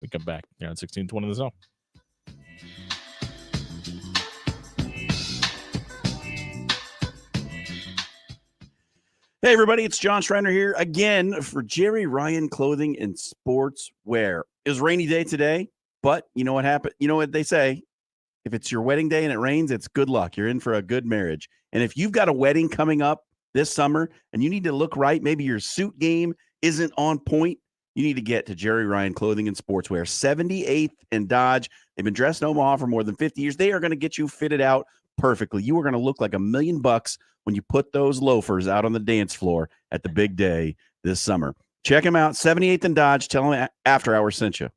We come back here on 1620 The Zone. Hey, everybody, it's John Schreiner here again for Jerry Ryan Clothing and Sportswear. It was a rainy day today, but you know what happened? You know what they say? If it's your wedding day and it rains, it's good luck. You're in for a good marriage. And if you've got a wedding coming up this summer and you need to look right, maybe your suit game isn't on point, you need to get to Jerry Ryan Clothing and Sportswear, 78th and Dodge. They've been dressed in Omaha for more than 50 years. They are going to get you fitted out perfectly. You are going to look like $1 million when you put those loafers out on the dance floor at the big day this summer. Check them out, 78th and Dodge. Tell them After Hours sent you.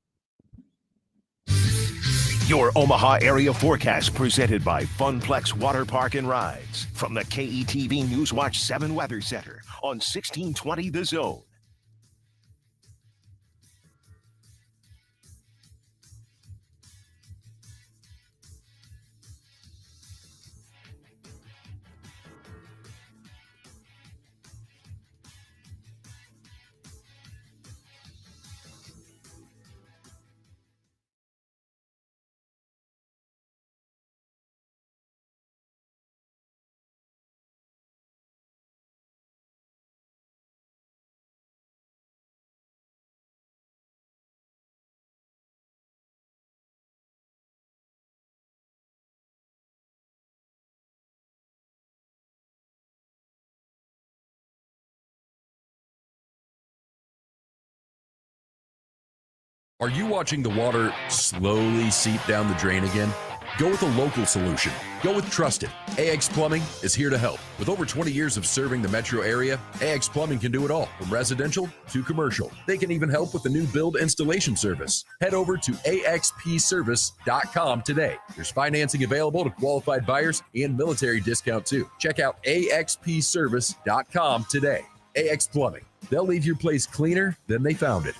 Your Omaha area forecast presented by Funplex Water Park and Rides from the KETV Newswatch 7 Weather Center on 1620 The Zone. Are you watching the water slowly seep down the drain again? Go with a local solution. Go with trusted. AX Plumbing is here to help. With over 20 years of serving the metro area, AX Plumbing can do it all, from residential to commercial. They can even help with the new build installation service. Head over to axpservice.com today. There's financing available to qualified buyers and military discount too. Check out axpservice.com today. AX Plumbing. They'll leave your place cleaner than they found it.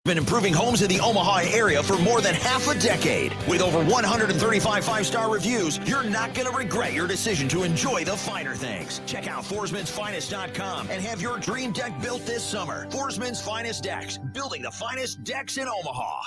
Been improving homes in the Omaha area for more than half a decade. With over 135 five-star reviews, you're not going to regret your decision to enjoy the finer things. Check out ForsmansFinest.com and have your dream deck built this summer. Forsman's Finest Decks, building the finest decks in Omaha.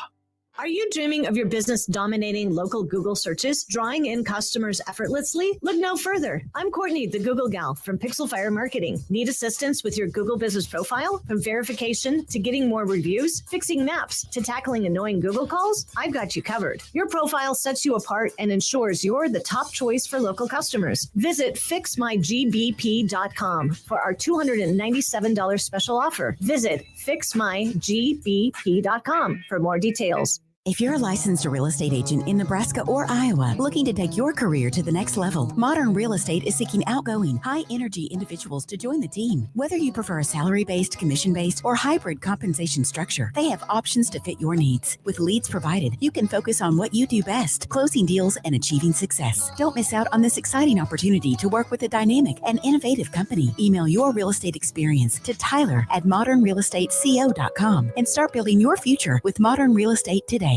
Are you dreaming of your business dominating local Google searches, drawing in customers effortlessly? Look no further. I'm Courtney, the Google gal from Pixel Fire Marketing. Need assistance with your Google business profile? From verification to getting more reviews, fixing maps to tackling annoying Google calls? I've got you covered. Your profile sets you apart and ensures you're the top choice for local customers. Visit fixmygbp.com for our $297 special offer. Visit fixmygbp.com for more details. If you're a licensed real estate agent in Nebraska or Iowa looking to take your career to the next level, Modern Real Estate is seeking outgoing, high-energy individuals to join the team. Whether you prefer a salary-based, commission-based, or hybrid compensation structure, they have options to fit your needs. With leads provided, you can focus on what you do best, closing deals and achieving success. Don't miss out on this exciting opportunity to work with a dynamic and innovative company. Email your real estate experience to Tyler@modernrealestateco.com and start building your future with Modern Real Estate today.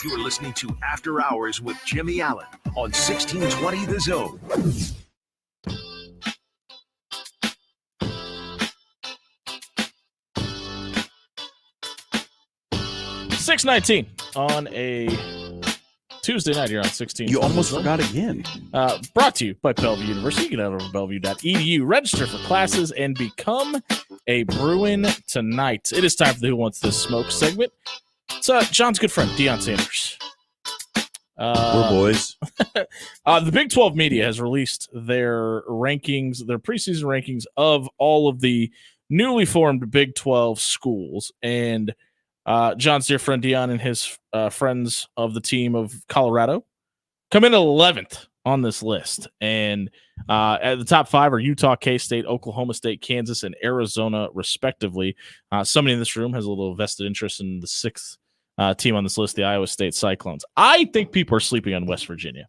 You're listening to After Hours with Jimmy Allen on 1620 The Zone. $6.19 on a Tuesday night here on 16. You almost forgot again. Brought to you by Bellevue University. You can head over to bellevue.edu, register for classes, and become a Bruin tonight. It is time for the Who Wants This Smoke segment. It's John's good friend, Deion Sanders. We're boys. The Big 12 media has released their rankings, their preseason rankings of all of the newly formed Big 12 schools. And John's dear friend Dion and his friends of the team of Colorado come in 11th on this list. And at the top 5 are Utah, K-State, Oklahoma State, Kansas, and Arizona, respectively. Somebody in this room has a little vested interest in the 6th team on this list, the Iowa State Cyclones. I think people are sleeping on West Virginia.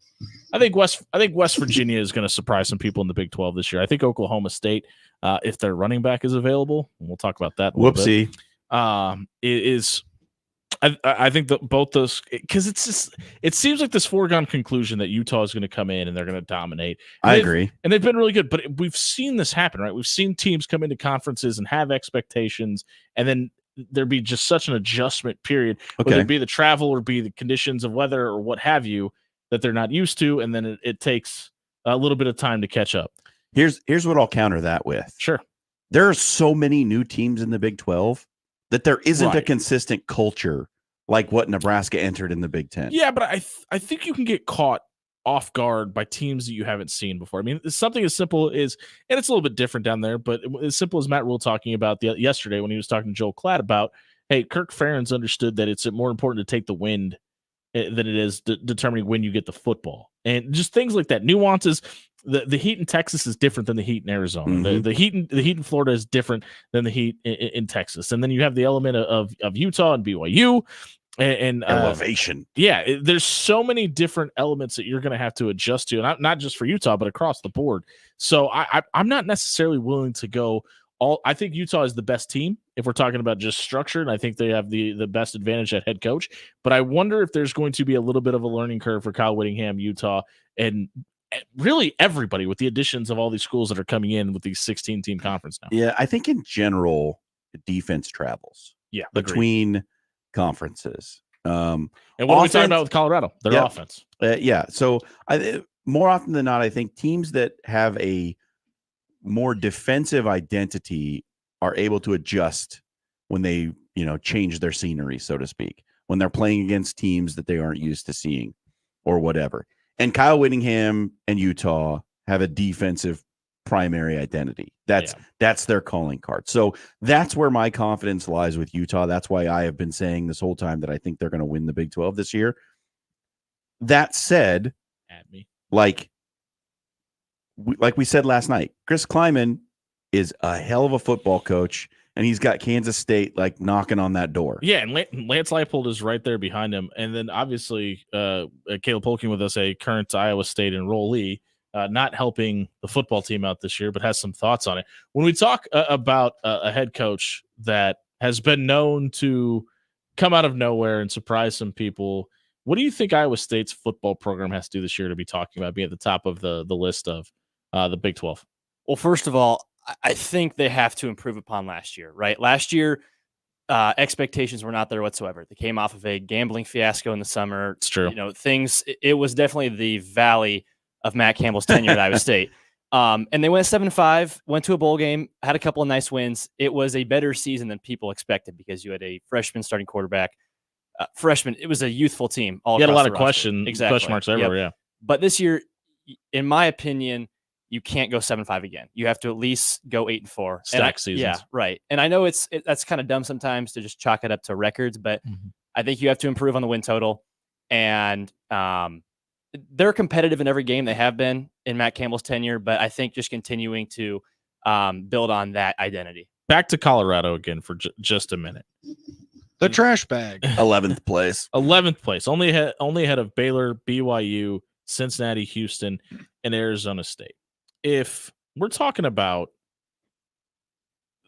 I think West Virginia is going to surprise some people in the Big 12 this year. I think Oklahoma State, if their running back is available, and we'll talk about that. Whoopsie. I think that both those, because it seems like this foregone conclusion that Utah is going to come in and they're going to dominate. I agree. And they've been really good, but we've seen this happen, right? We've seen teams come into conferences and have expectations, and then there'd be just such an adjustment period, whether it be the travel or be the conditions of weather or what have you, that they're not used to, and then it takes a little bit of time to catch up. Here's what I'll counter that with. Sure. There are so many new teams in the Big 12 that there isn't a Right. consistent culture like what Nebraska entered in the Big 10. Yeah, but I think you can get caught off guard by teams that you haven't seen before. I mean, it's something as simple as, and it's a little bit different down there, but as simple as Matt Rule talking about yesterday when he was talking to Joel Klatt about, hey, Kirk Ferentz understood that it's more important to take the wind than it is determining when you get the football. And just things like that, nuances. The heat in Texas is different than the heat in Arizona. Mm-hmm. The heat in Florida is different than the heat in Texas. And then you have the element of Utah and BYU and elevation. There's so many different elements that you're going to have to adjust to, and not just for Utah, but across the board. So I'm not necessarily willing to go all. I think Utah is the best team if we're talking about just structure, and I think they have the best advantage at head coach. But I wonder if there's going to be a little bit of a learning curve for Kyle Whittingham, Utah, and really everybody with the additions of all these schools that are coming in with these 16-team conference now. Yeah, I think in general, defense travels. Yeah, between conferences. And what are we talking about with Colorado? Their offense. So more often than not, I think teams that have a more defensive identity are able to adjust when they, change their scenery, so to speak, when they're playing against teams that they aren't used to seeing or whatever. And Kyle Whittingham and Utah have a defensive primary identity. That's their calling card. So that's where my confidence lies with Utah. That's why I have been saying this whole time that I think they're going to win the Big 12 this year. That said, like we said last night, Chris Kleiman is a hell of a football coach, and he's got Kansas State like knocking on that door. Yeah, and Lance Leipold is right there behind him. And then obviously Caleb Polking with us, a current Iowa State enrollee, not helping the football team out this year, but has some thoughts on it. When we talk about a head coach that has been known to come out of nowhere and surprise some people, what do you think Iowa State's football program has to do this year to be talking about being at the top of the list of the Big 12? Well, first of all, I think they have to improve upon last year, right? Last year, expectations were not there whatsoever. They came off of a gambling fiasco in the summer. It's true. It was definitely the valley of Matt Campbell's tenure at Iowa State. And they went 7-5, went to a bowl game, had a couple of nice wins. It was a better season than people expected because you had a freshman starting quarterback. It was a youthful team. You had a lot of question marks everywhere, yeah. But this year, in my opinion, you can't go 7-5 again. You have to at least go 8-4. Stack seasons. Yeah, right. And I know that's kind of dumb sometimes to just chalk it up to records, but I think you have to improve on the win total. And they're competitive in every game. They have been in Matt Campbell's tenure, but I think just continuing to build on that identity. Back to Colorado again for just a minute. The trash bag. 11th place. 11th place. Only ahead of Baylor, BYU, Cincinnati, Houston, and Arizona State. If we're talking about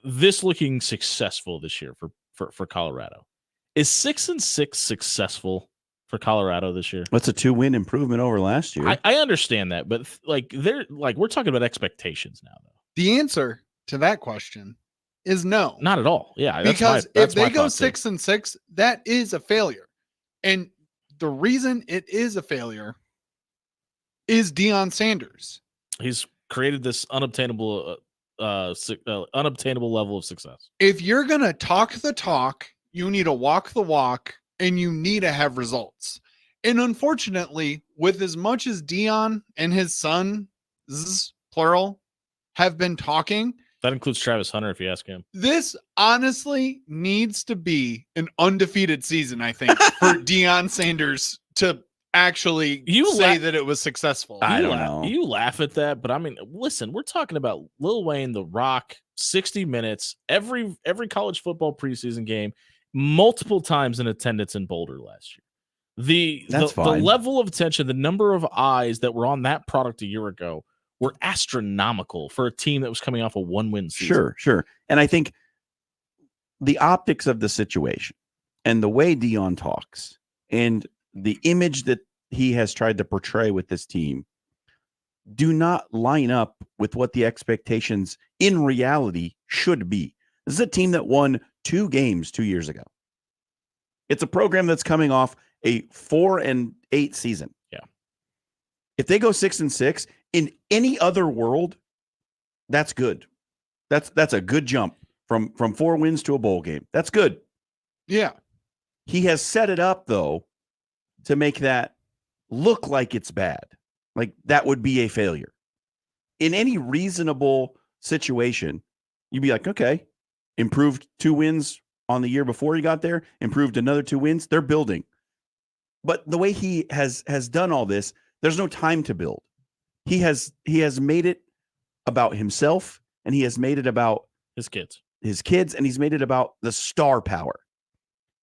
this looking successful this year for Colorado, is 6-6 successful for Colorado this year? That's a 2-win improvement over last year. I understand that, but we're talking about expectations now, though. The answer to that question is no. Not at all. Yeah, because if they go 6-6, that is a failure. And the reason it is a failure is Deion Sanders. He's created this unobtainable level of success. If you're going to talk the talk, you need to walk the walk, and you need to have results. And unfortunately, with as much as Deion and his sons, plural, have been talking, That includes Travis Hunter, if you ask him. This honestly needs to be an undefeated season, I think, for Deion Sanders to actually say that it was successful. I don't know. You laugh at that, but I mean, listen, we're talking about Lil Wayne, The Rock, 60 Minutes, every college football preseason game, multiple times in attendance in Boulder last year. The level of attention, the number of eyes that were on that product a year ago were astronomical for a team that was coming off a 1-win season. Sure. And I think the optics of the situation and the way Deion talks and the image that he has tried to portray with this team do not line up with what the expectations in reality should be. This is a team that won 2 games 2 years ago. It's a program that's coming off a 4-8 season. Yeah. If they go 6-6 in any other world, that's good. That's a good jump from 4 wins to a bowl game. That's good. Yeah. He has set it up though to make that look like it's bad. Like that would be a failure. In any reasonable situation, you'd be like, okay, improved 2 wins on the year before he got there, improved another 2 wins. They're building. But the way he has done all this, there's no time to build. He has made it about himself, and he has made it about his kids, and he's made it about the star power.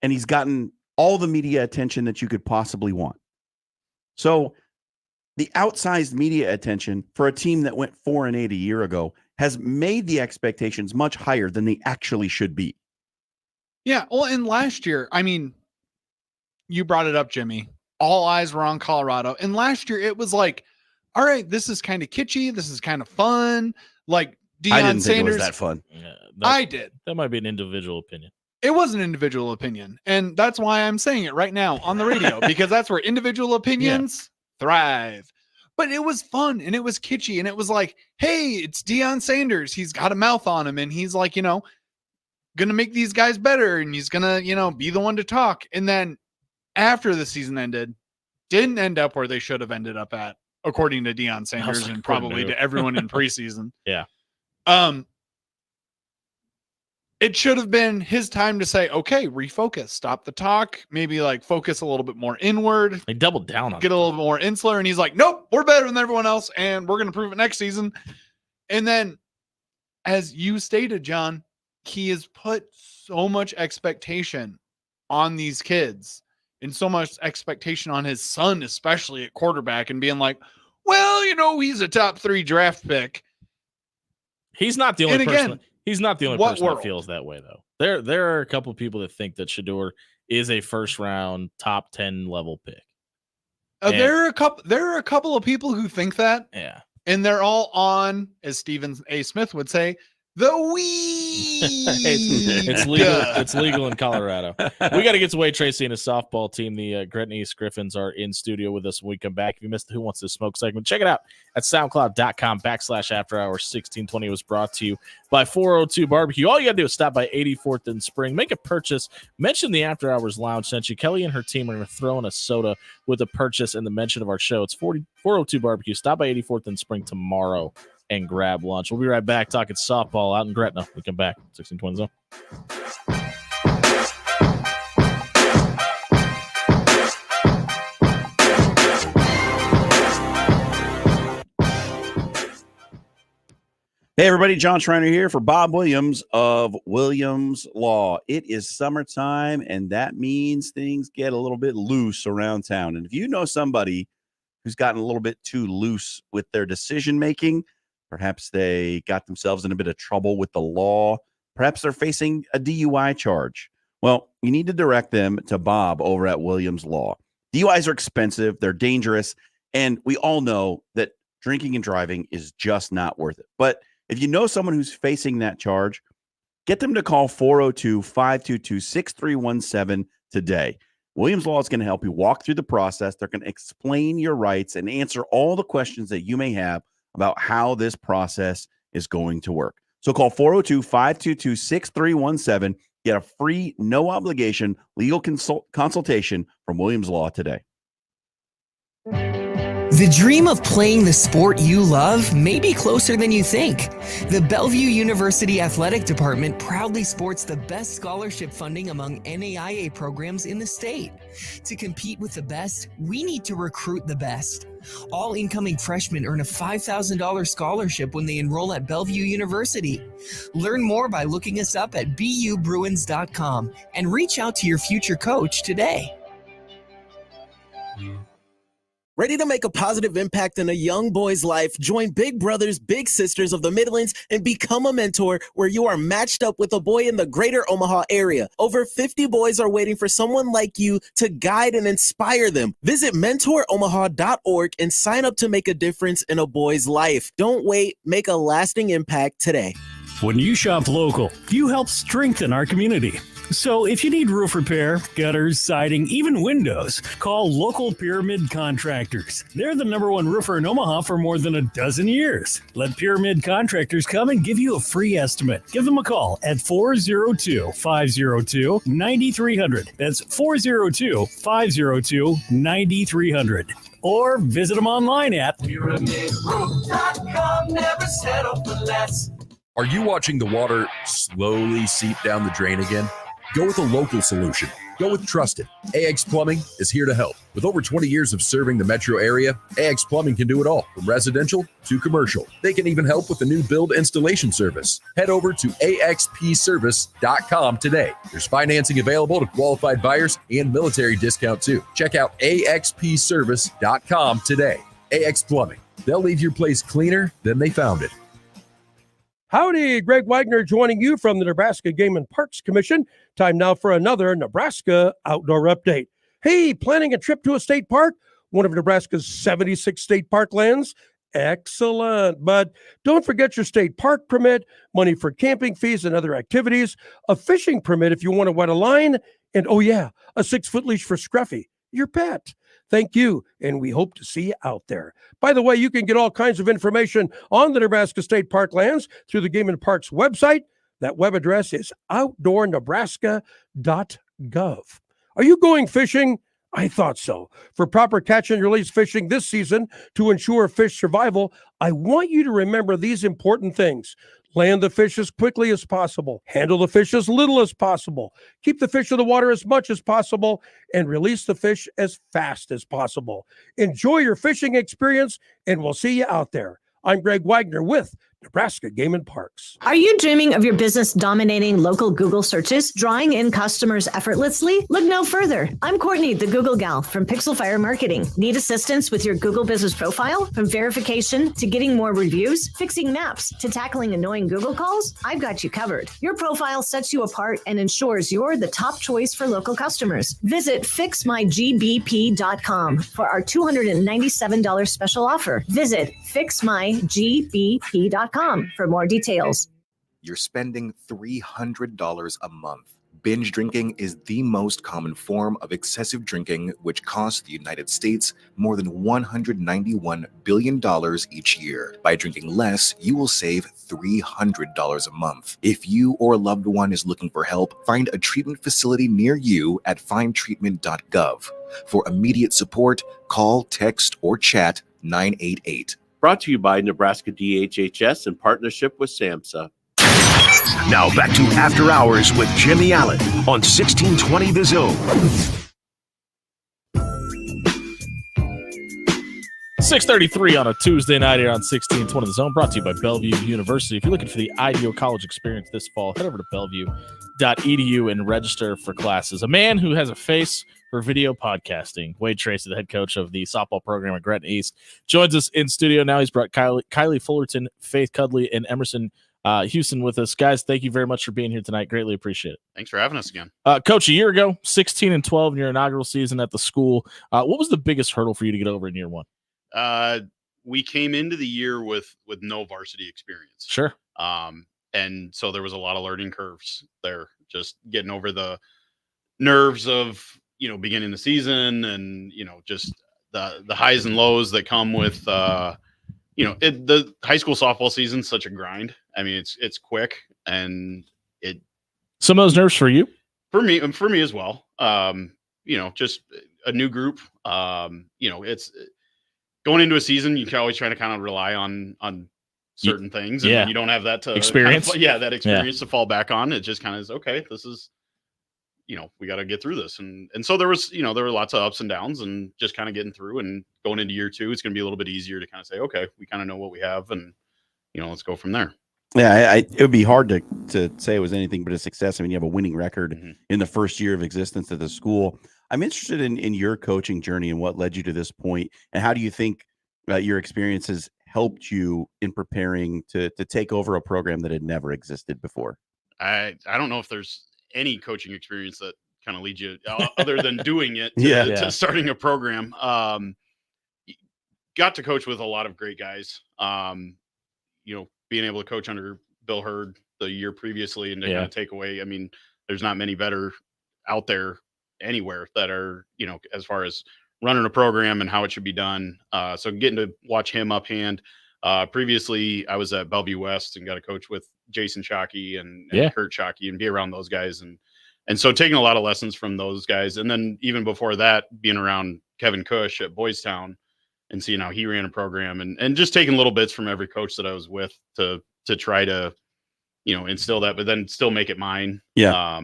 And he's gotten all the media attention that you could possibly want. So the outsized media attention for a team that went 4-8 a year ago has made the expectations much higher than they actually should be. Yeah. Well, and last year, I mean, you brought it up, Jimmy. All eyes were on Colorado. And last year it was like, all right, this is kind of kitschy. This is kind of fun. Like Deion I didn't Sanders. think it was that fun. Yeah, I did. That might be an individual opinion. It was an individual opinion. And that's why I'm saying it right now on the radio, because that's where individual opinions thrive. But it was fun and it was kitschy. And it was like, hey, it's Deion Sanders. He's got a mouth on him. And he's like, going to make these guys better. And he's going to, be the one to talk. And then after the season ended, didn't end up where they should have ended up at, according to Deion Sanders and probably to everyone in preseason. Yeah. It should have been his time to say, okay, refocus, stop the talk, maybe like focus a little bit more inward. They doubled down on get a little bit more insular. And he's like, nope, we're better than everyone else. And we're going to prove it next season. And then, as you stated, John, he has put so much expectation on these kids and so much expectation on his son, especially at quarterback, and being like, well, he's a top 3 draft pick. He's not the only person. He's not the only person world? That feels that way, though. There are a couple of people that think that Shedeur is a first-round top 10 level pick. There are a couple of people who think that. Yeah. And they're all on, as Stephen A. Smith would say, the weed. It's legal. It's legal in Colorado. We got to get to Wade Tracy and his softball team. The Gretna East Griffins are in studio with us when we come back. If you missed the Who Wants to Smoke segment, check it out at soundcloud.com/afterhours1620. Was brought to you by 402 Barbecue. All you got to do is stop by 84th and Spring, make a purchase, mention the After Hours Lounge sent you. Kelly and her team are going to throw in a soda with a purchase and the mention of our show. It's 402 Barbecue. Stop by 84th and Spring tomorrow and grab lunch. We'll be right back talking softball out in Gretna. We come back. 1620 Zone. Hey, everybody. John Schreiner here for Bob Williams of Williams Law. It is summertime, and that means things get a little bit loose around town. And if you know somebody who's gotten a little bit too loose with their decision-making, perhaps they got themselves in a bit of trouble with the law. Perhaps they're facing a DUI charge. Well, you need to direct them to Bob over at Williams Law. DUIs are expensive. They're dangerous. And we all know that drinking and driving is just not worth it. But if you know someone who's facing that charge, get them to call 402-522-6317 today. Williams Law is going to help you walk through the process. They're going to explain your rights and answer all the questions that you may have about how this process is going to work. So call 402-522-6317. Get a free, no-obligation legal consultation from Williams Law today. The dream of playing the sport you love may be closer than you think. The Bellevue University Athletic Department proudly sports the best scholarship funding among NAIA programs in the state. To compete with the best, we need to recruit the best. All incoming freshmen earn a $5,000 scholarship when they enroll at Bellevue University. Learn more by looking us up at bubruins.com and reach out to your future coach today. Ready to make a positive impact in a young boy's life? Join Big Brothers Big Sisters of the Midlands and become a mentor where you are matched up with a boy in the greater Omaha area. Over 50 boys are waiting for someone like you to guide and inspire them. Visit mentoromaha.org and sign up to make a difference in a boy's life. Don't wait. Make a lasting impact today. When you shop local, you help strengthen our community. So if you need roof repair, gutters, siding, even windows, call local Pyramid Contractors. They're the #1 roofer in Omaha for more than a dozen years. Let Pyramid Contractors come and give you a free estimate. Give them a call at 402-502-9300. That's 402-502-9300. Or visit them online at pyramidroof.com. Never settle for less. Are you watching the water slowly seep down the drain again? Go with a local solution. Go with Trusted. AX Plumbing is here to help. With over 20 years of serving the metro area, AX Plumbing can do it all, from residential to commercial. They can even help with the new build installation service. Head over to axpservice.com today. There's financing available to qualified buyers and military discount too. Check out axpservice.com today. AX Plumbing. They'll leave your place cleaner than they found it. Howdy, Greg Wagner joining you from the Nebraska Game and Parks Commission. Time now for another Nebraska Outdoor Update. Hey, planning a trip to a state park? One of Nebraska's 76 state park lands? Excellent. But don't forget your state park permit, money for camping fees and other activities, a fishing permit if you want to wet a line, and oh yeah, a 6-foot leash for Scruffy, your pet. Thank you, and we hope to see you out there. By the way, you can get all kinds of information on the Nebraska State Park lands through the Game and Parks website. That web address is outdoornebraska.gov. Are you going fishing? I thought so. For proper catch and release fishing this season to ensure fish survival, I want you to remember these important things. Land the fish as quickly as possible. Handle the fish as little as possible. Keep the fish in the water as much as possible, and release the fish as fast as possible. Enjoy your fishing experience, and we'll see you out there. I'm Greg Wagner with Nebraska Game and Parks. Are you dreaming of your business dominating local Google searches, drawing in customers effortlessly? Look no further. I'm Courtney, the Google gal from Pixel Fire Marketing. Need assistance with your Google business profile? From verification to getting more reviews, fixing maps to tackling annoying Google calls? I've got you covered. Your profile sets you apart and ensures you're the top choice for local customers. Visit fixmygbp.com for our $297 special offer. Visit fixmygbp.com for more details. You're spending $300 a month. Binge drinking is the most common form of excessive drinking, which costs the United States more than $191 billion each year. By drinking less, you will save $300 a month. If you or a loved one is looking for help, find a treatment facility near you at findtreatment.gov. For immediate support, call, text, or chat 988. Brought to you by Nebraska DHHS in partnership with SAMHSA. Now back to After Hours with Jimmy Allen on 1620 The Zone. 6:33 on a Tuesday night here on 1620 The Zone, brought to you by Bellevue University. If you're looking for the ideal college experience this fall, head over to bellevue.edu and register for classes. A man who has a face for video podcasting, Wade Tracy, the head coach of the softball program at Gretna East, joins us in studio now. He's brought Kylie Fullerton, Faith Cudley, and Emerson Houston with us. Guys, thank you very much for being here tonight. Greatly appreciate it. Thanks for having us again. Coach, a year ago, 16-12 in your inaugural season at the school. What was the biggest hurdle for you to get over in year one? We came into the year with no varsity experience. Sure. And so there was a lot of learning curves there, just getting over the nerves of, beginning the season and, just the highs and lows that come with, the high school softball season's such a grind. I mean, it's quick and some of those nerves for you, for me as well. Just a new group. It's going into a season, you can always try to kind of rely on certain things, and yeah. then you don't have that to Experience. that experience to fall back on. It just kind of is okay. This is, we got to get through this, and so there was, there were lots of ups and downs, and just kind of getting through and going into year 2, it's going to be a little bit easier to kind of say, okay, we kind of know what we have, and let's go from there. Yeah, it would be hard to say it was anything but a success. I mean, you have a winning record in the first year of existence at the school. I'm interested in your coaching journey and what led you to this point, and how do you think your experiences helped you in preparing to take over a program that had never existed before? I don't know if there's any coaching experience that kind of leads you other than doing it to starting a program. Got to coach with a lot of great guys. Being able to coach under Bill Hurd the year previously and to kind of take away, I mean, there's not many better out there anywhere that are, as far as running a program and how it should be done. So getting to watch him up hand. Previously, I was at Bellevue West and got to coach with Jason Shockey and Kurt Shockey and be around those guys. And so taking a lot of lessons from those guys. And then even before that, being around Kevin Cush at Boys Town and seeing how he ran a program and just taking little bits from every coach that I was with to try to, instill that, but then still make it mine. Yeah.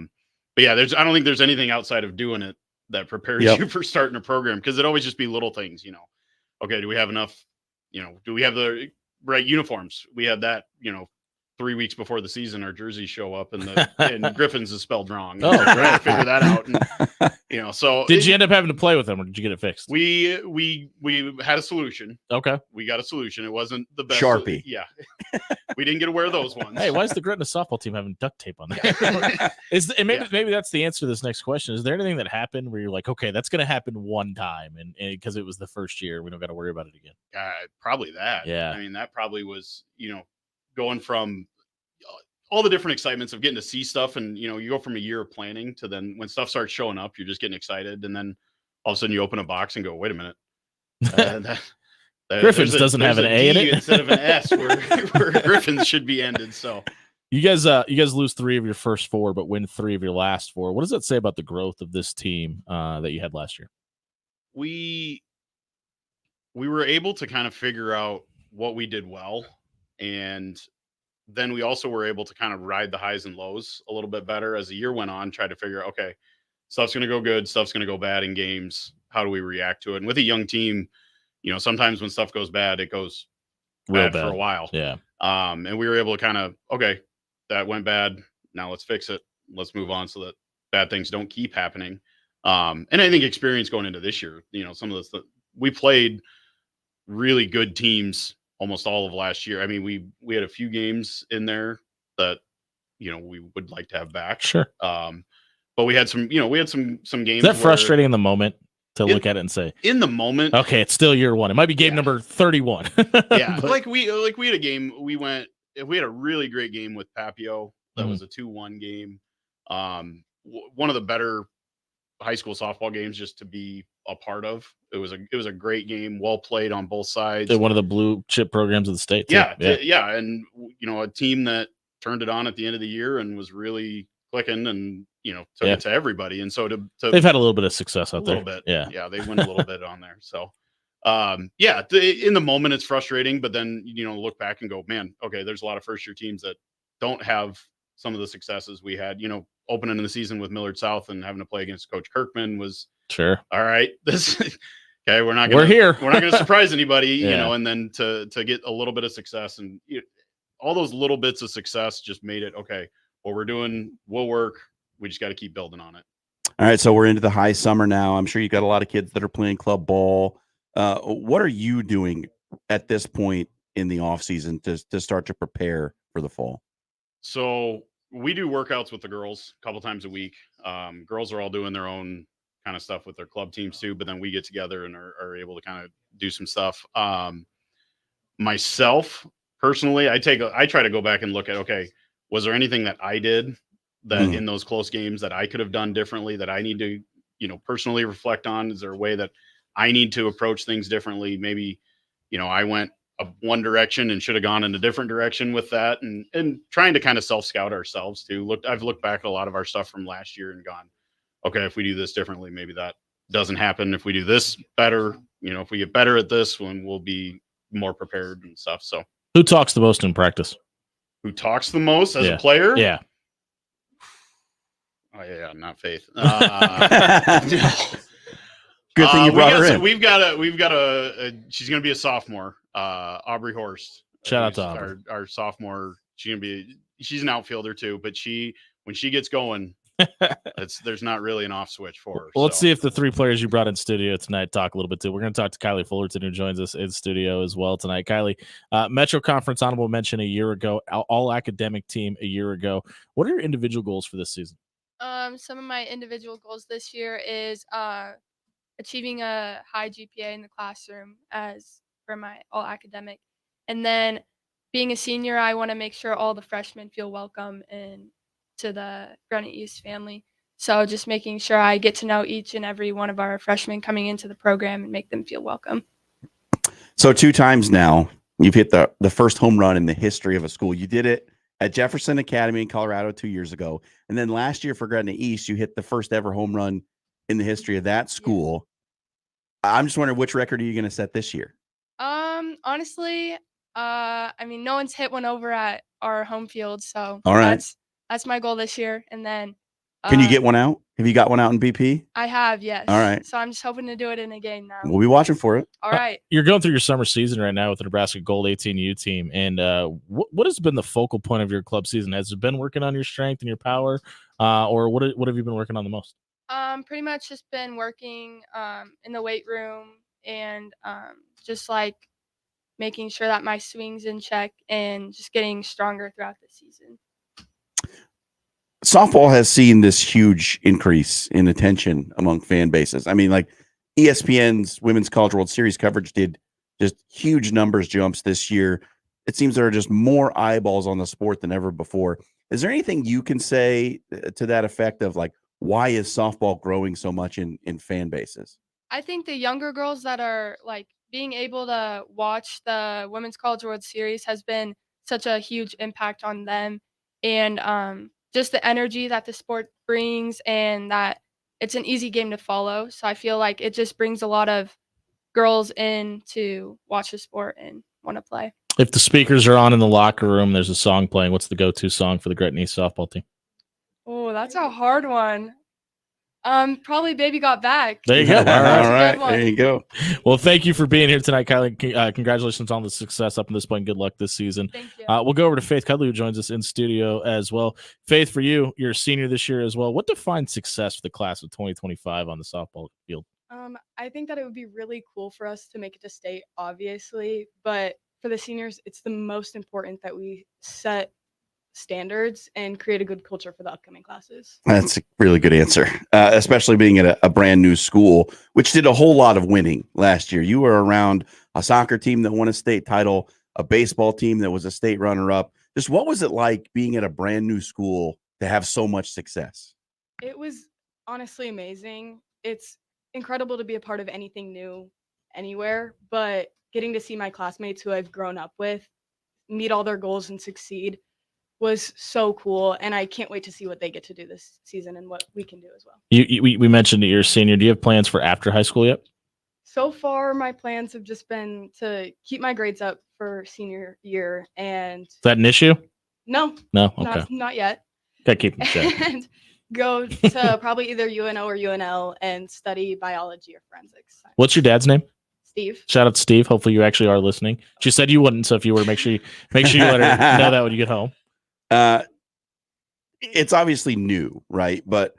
But yeah, I don't think there's anything outside of doing it that prepares you for starting a program, because it always just be little things, okay, do we have enough, do we have the right uniforms? We had that, 3 weeks before the season, our jerseys show up and Griffins is spelled wrong. Oh, great. Figure that out. And, so did you end up having to play with them, or did you get it fixed? We had a solution. Okay. We got a solution. It wasn't the best. Sharpie. Yeah. We didn't get to wear those ones. Hey, why is the Gretna softball team having duct tape on there? Maybe that's the answer to this next question. Is there anything that happened where you're like, okay, that's going to happen one time, and because it was the first year, we don't got to worry about it again? Probably that. Yeah. I mean, that probably was, going from all the different excitements of getting to see stuff, and you go from a year of planning to then when stuff starts showing up, you're just getting excited, and then all of a sudden you open a box and go, wait a minute. Griffins doesn't have an A in it instead of an S where Griffins should be ended. So you guys lose 3 of your first 4, but win 3 of your last 4. What does that say about the growth of this team that you had last year? We were able to kind of figure out what we did well, and then we also were able to kind of ride the highs and lows a little bit better as the year went on, try to figure out, okay, stuff's going to go good, stuff's going to go bad in games. How do we react to it? And with a young team, sometimes when stuff goes bad, it goes bad for a while. Yeah. And we were able to kind of, okay, that went bad. Now let's fix it. Let's move on so that bad things don't keep happening. And I think experience going into this year, some of this, we played really good teams almost all of last year. I mean, we had a few games in there that, we would like to have back. Sure. But we had some games. Is that frustrating in the moment to look at it and say, in the moment, okay, it's still year 1. It might be game number 31. Yeah. But we had a game, we had a really great game with Papio. That was a 2-1 game. One of the better high school softball games just to be a part of. It was a great game, well played on both sides. They're one of the blue chip programs of the state. Yeah. And a team that turned it on at the end of the year and was really clicking and took it to everybody. And so to they've had a little bit of success out there. A little bit. Yeah. They went a little bit on there. So in the moment it's frustrating, but then look back and go, man, okay, there's a lot of first year teams that don't have some of the successes we had. Opening the season with Millard South and having to play against Coach Kirkman was sure. All right, this okay. We're here. We're not going to surprise anybody, and then to get a little bit of success and all those little bits of success just made it okay. What we're doing will work. We just got to keep building on it. All right, so we're into the high summer now. I'm sure you've got a lot of kids that are playing club ball. What are you doing at this point in the off season to start to prepare for the fall? So we do workouts with the girls a couple times a week. Girls are all doing their own kind of stuff with their club teams too, but then we get together and are able to kind of do some stuff. Myself personally, I try to go back and look at, okay, was there anything that I did that in those close games that I could have done differently that I need to, personally reflect on? Is there a way that I need to approach things differently? Maybe, I went one direction and should have gone in a different direction with that, and trying to kind of self-scout ourselves too. I've looked back at a lot of our stuff from last year and gone, okay, if we do this differently, maybe that doesn't happen. If we do this better, if we get better at this one, we'll be more prepared and stuff. So Who talks the most in practice? who talks the most as Yeah. a player? Yeah. Oh yeah, not Faith. Good thing you brought her in. We've got a she's going to be a sophomore. Aubrey Horst. Shout out to who's Aubrey. our sophomore. She's an outfielder too, but when she gets going, there's not really an off switch for her. Well, let's see if the three players you brought in studio tonight talk a little bit too. We're going to talk to Kylie Fullerton, who joins us in studio as well tonight. Kylie, Metro Conference honorable mention a year ago, all academic team a year ago. What are your individual goals for this season? Some of my individual goals this year is achieving a high GPA in the classroom as for my all academic. And then being a senior, I want to make sure all the freshmen feel welcome and to the Granite East family. So just making sure I get to know each and every one of our freshmen coming into the program and make them feel welcome. So 2 times now, you've hit the first home run in the history of a school. You did it at Jefferson Academy in Colorado 2 years ago. And then last year for Granite East, you hit the first ever home run in the history of that school. I'm just wondering, which record are you going to set this year? Honestly, I mean, no one's hit one over at our home field. So All right. that's my goal this year. And then Can you get one out? Have you got one out in BP? I have, yes. All right. So I'm just hoping to do it in a game now. We'll be watching for it. All right. You're going through your summer season right now with the Nebraska Gold 18U team. And what has been the focal point of your club season? Has it been working on your strength and your power? Or what have you been working on the most? Pretty much just been working in the weight room and just like making sure that my swing's in check and just getting stronger throughout the season. Softball has seen this huge increase in attention among fan bases. I mean, like ESPN's Women's College World Series coverage did just huge numbers jumps this year. It seems there are just more eyeballs on the sport than ever before. Is there anything you can say to that effect of like, why is softball growing so much in fan bases? I think the younger girls that are like being able to watch the Women's College World Series has been such a huge impact on them. And just the energy that the sport brings and that it's an easy game to follow. So I feel like it just brings a lot of girls in to watch the sport and want to play. If the speakers are on in the locker room, there's a song playing. What's the go-to song for the Granite East softball team? Oh, that's a hard one. Probably Baby Got Back. There you go. All That's a good one. There you go. Well, thank you for being here tonight, Kylie. Congratulations on the success up in this point. Good luck this season. Thank you. We'll go over to Faith Cudley, who joins us in studio as well. Faith, for you, you're a senior this year as well. What defines success for the class of 2025 on the softball field? I think that it would be really cool for us to make it to state, obviously, but for the seniors, it's the most important that we set standards and create a good culture for the upcoming classes. That's a really good answer, especially being at a brand new school, which did a whole lot of winning last year. You were around a soccer team that won a state title, a baseball team that was a state runner-up. Just what was it like being at a brand new school to have so much success? It was honestly amazing. It's incredible to be a part of anything new anywhere, but getting to see my classmates who I've grown up with meet all their goals and succeed was so cool, and I can't wait to see what they get to do this season and what we can do as well. We mentioned that you're a senior. Do you have plans for after high school yet? So far, my plans have just been to keep my grades up for senior year, and Is that an issue? no, Okay. not yet. Gotta keep it checked. And go to probably either UNO or UNL and study biology or forensics. What's your dad's name? Steve. Shout out to Steve. Hopefully you actually are listening. She said you wouldn't, so if you were, make sure you let her know that when you get home. It's obviously new, right? But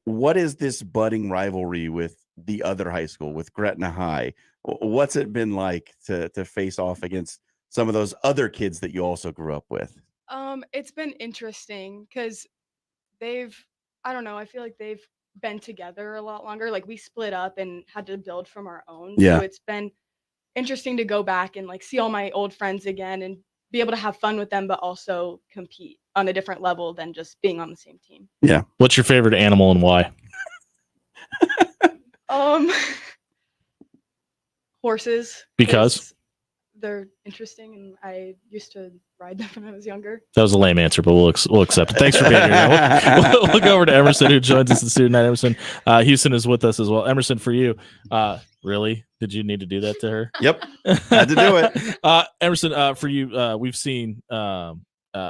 what is this budding rivalry with the other high school, with Gretna High? What's it been like to face off against some of those other kids that you also grew up with? It's been interesting because I don't know, I feel like they've been together a lot longer. Like we split up and had to build from our own. Yeah. So it's been interesting to go back and like see all my old friends again and be able to have fun with them, but also compete on a different level than just being on the same team. Yeah. What's your favorite animal and why? Horses. Because they're interesting, and I used to ride them when I was younger. That was a lame answer, but we'll accept it. Thanks for being here. We'll go over to Emerson, who joins us in studio tonight. Emerson, Houston is with us as well. Emerson, for you, really? Did you need to do that to her? Yep, had to do it. Emerson, for you, we've seen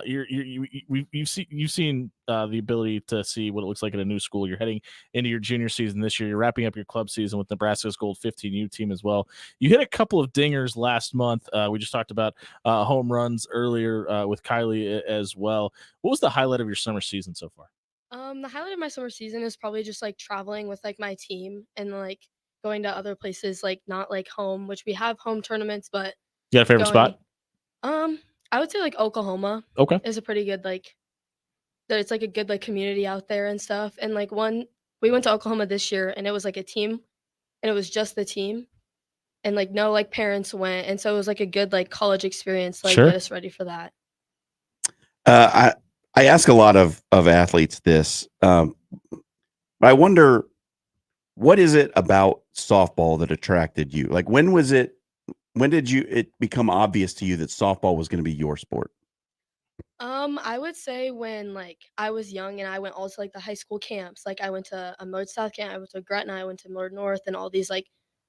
you've seen the ability to see what it looks like at a new school. You're heading into your junior season this year. You're wrapping up your club season with Nebraska's Gold 15U team as well. You hit a couple of dingers last month. We just talked about home runs earlier with Kylie as well. What was the highlight of your summer season so far? The highlight of my summer season is probably just like traveling with like my team and like going to other places, like not like home, which we have home tournaments, but You got a favorite spot? I would say like Oklahoma. Okay. Is a pretty good it's like a good like community out there and stuff. And like we went to Oklahoma this year and it was like a team and it was just the team and like no like parents went, and so it was like a good like college experience to like Sure. get us ready for that. I ask a lot of athletes this. I wonder, what is it about softball that attracted you? Like, when did it become obvious to you that softball was going to be your sport? I would say when like I was young and I went also like the high school camps. Like I went to a Millard South camp, I went to Gretna, I went to Millard North, and all these like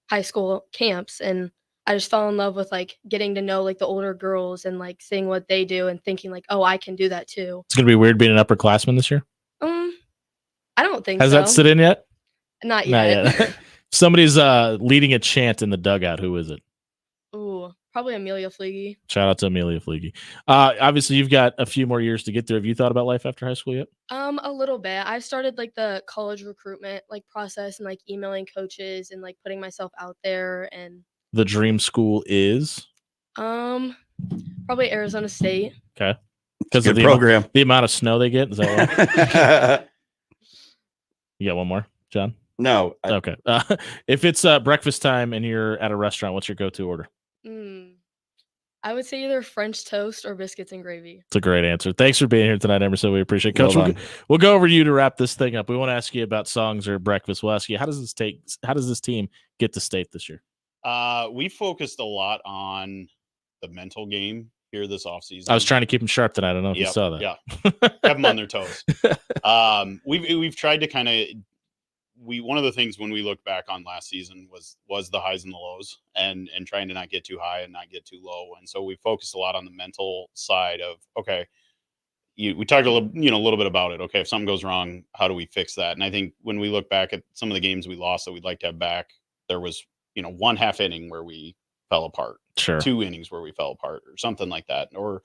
high school camps, and I just fell in love with like getting to know like the older girls and like seeing what they do and thinking like, oh, I can do that too. It's gonna be weird being an upperclassman this year. I don't think Has so. that sit in yet? Not yet. Somebody's leading a chant in the dugout. Who is it? Ooh, probably Amelia Fleege. Shout out to Amelia Fleege. Obviously, you've got a few more years to get there. Have you thought about life after high school yet? A little bit. I've started like the college recruitment like process and like emailing coaches and like putting myself out there, and The dream school is probably Arizona State. okay because Good of the program. the amount of snow they get. Is that why? You got one more, John? No. Okay. If it's breakfast time and you're at a restaurant, what's your go-to order? I would say either French toast or biscuits and gravy. It's a great answer. Thanks for being here tonight, Emerson. We appreciate it. Well Coach, done. we'll go over to you to wrap this thing up. We won't ask you about songs or breakfast. We'll ask you, how does this team get to state this year? We focused a lot on the mental game here this offseason. I was trying to keep them sharp tonight. I don't know if you saw that. Yeah, have them on their toes. We've tried to kind of one of the things when we look back on last season was the highs and the lows, and trying to not get too high and not get too low. And so we focused a lot on the mental side of, okay, we talked a little bit about it. Okay, if something goes wrong, how do we fix that? And I think when we look back at some of the games we lost that we'd like to have back, there was one half inning where we fell apart, Sure. 2 innings where we fell apart, or something like that, or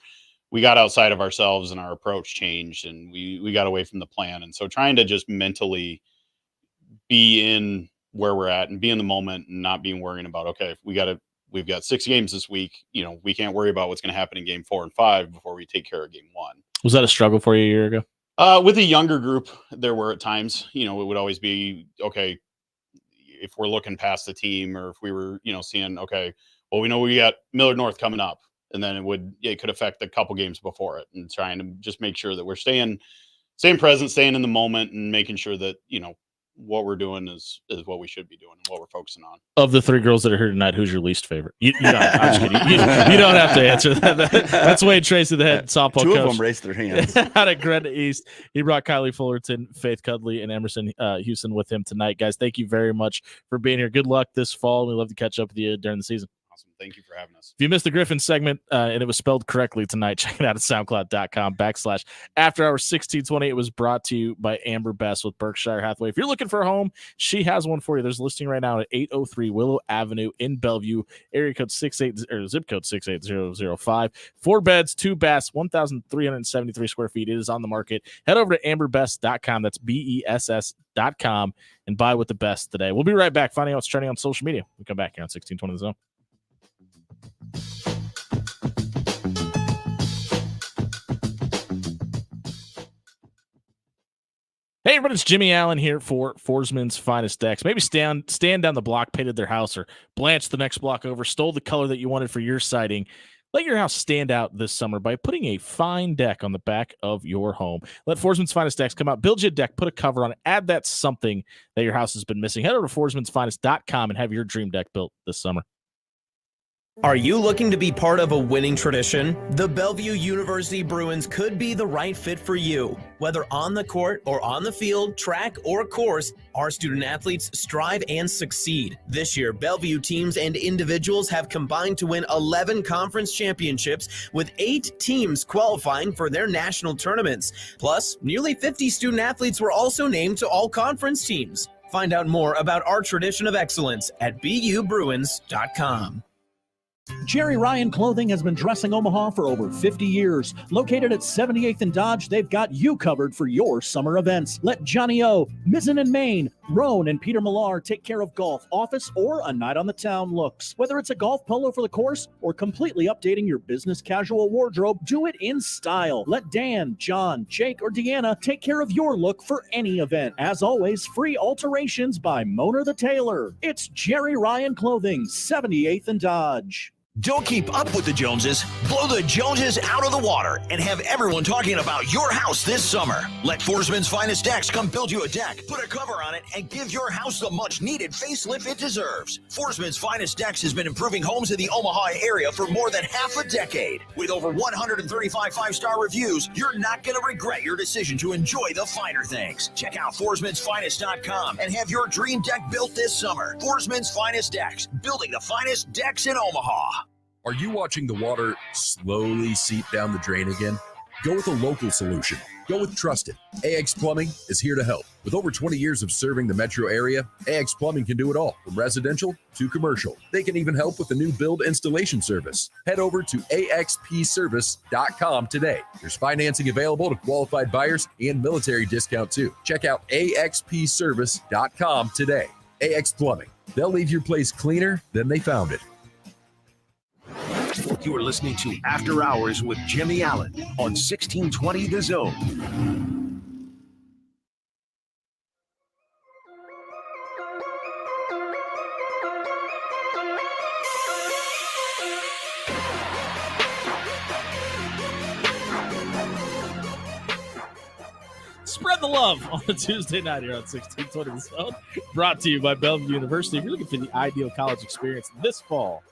we got outside of ourselves and our approach changed and we got away from the plan. And so trying to just mentally be in where we're at and be in the moment and not being worrying about, okay, we've got 6 games this week. We can't worry about what's going to happen in game 4 and 5 before we take care of game 1. Was that a struggle for you a year ago? With a younger group, there were at times, it would always be, okay, if we're looking past the team, or if we were, seeing, okay, well, we know we got Millard North coming up, and then it could affect a couple games before it, and trying to just make sure that we're staying present, staying in the moment, and making sure that, what we're doing is what we should be doing and what we're focusing on. Of the 3 girls that are here tonight, who's your least favorite? I'm just kidding. You don't have to answer that. That's Wade Tracy, the head softball 2 coach. of them raised their hands. Out at Gretna East. He brought Kylie Fullerton, Faith Cudley, and Emerson Houston with him tonight. Guys, thank you very much for being here. Good luck this fall. We love to catch up with you during the season. Awesome. Thank you for having us. If you missed the Griffin segment and it was spelled correctly tonight, check it out at soundcloud.com/after-hours1620. It was brought to you by Amber Best with Berkshire Hathaway. If you're looking for a home, she has one for you. There's a listing right now at 803 Willow Avenue in Bellevue, area code 680 or zip code 68005. 4 beds, 2 baths, 1,373 square feet. It is on the market. Head over to amberbest.com. That's BESS.com and buy with the best today. We'll be right back finding out what's trending on social media. We come back here on 1620 The Zone. Hey, everybody, it's Jimmy Allen here for Forsman's Finest Decks. Maybe stand down the block, painted their house, or blanched the next block over, stole the color that you wanted for your siding. Let your house stand out this summer by putting a fine deck on the back of your home. Let Forsman's Finest Decks come out, build you a deck, put a cover on it, add that something that your house has been missing. Head over to forsmansfinest.com and have your dream deck built this summer. Are you looking to be part of a winning tradition? The Bellevue University Bruins could be the right fit for you. Whether on the court or on the field, track or course, our student athletes strive and succeed. This year, Bellevue teams and individuals have combined to win 11 conference championships, with 8 teams qualifying for their national tournaments. Plus, nearly 50 student athletes were also named to all conference teams. Find out more about our tradition of excellence at BUBruins.com. Jerry Ryan Clothing has been dressing Omaha for over 50 years. Located at 78th and Dodge, they've got you covered for your summer events. Let Johnny O, Mizzen and Maine, Roan, and Peter Millar take care of golf, office, or a night on the town looks. Whether it's a golf polo for the course or completely updating your business casual wardrobe, do it in style. Let Dan, John, Jake, or Deanna take care of your look for any event. As always, free alterations by Mona the Tailor. It's Jerry Ryan Clothing, 78th and Dodge. Don't keep up with the Joneses. Blow the Joneses out of the water and have everyone talking about your house this summer. Let Forsman's Finest Decks come build you a deck, put a cover on it, and give your house the much-needed facelift it deserves. Forsman's Finest Decks has been improving homes in the Omaha area for more than half a decade. With over 135 five-star reviews, you're not going to regret your decision to enjoy the finer things. Check out Forsman'sFinest.com and have your dream deck built this summer. Forsman's Finest Decks, building the finest decks in Omaha. Are you watching the water slowly seep down the drain again? Go with a local solution. Go with Trusted. AX Plumbing is here to help. With over 20 years of serving the metro area, AX Plumbing can do it all, from residential to commercial. They can even help with the new build installation service. Head over to axpservice.com today. There's financing available to qualified buyers and military discount too. Check out axpservice.com today. AX Plumbing. They'll leave your place cleaner than they found it. You are listening to After Hours with Jimmy Allen on 1620 The Zone. Spread the love on a Tuesday night here on 1620 The Zone. Brought to you by Bellevue University. If you're looking for the ideal college experience this fall,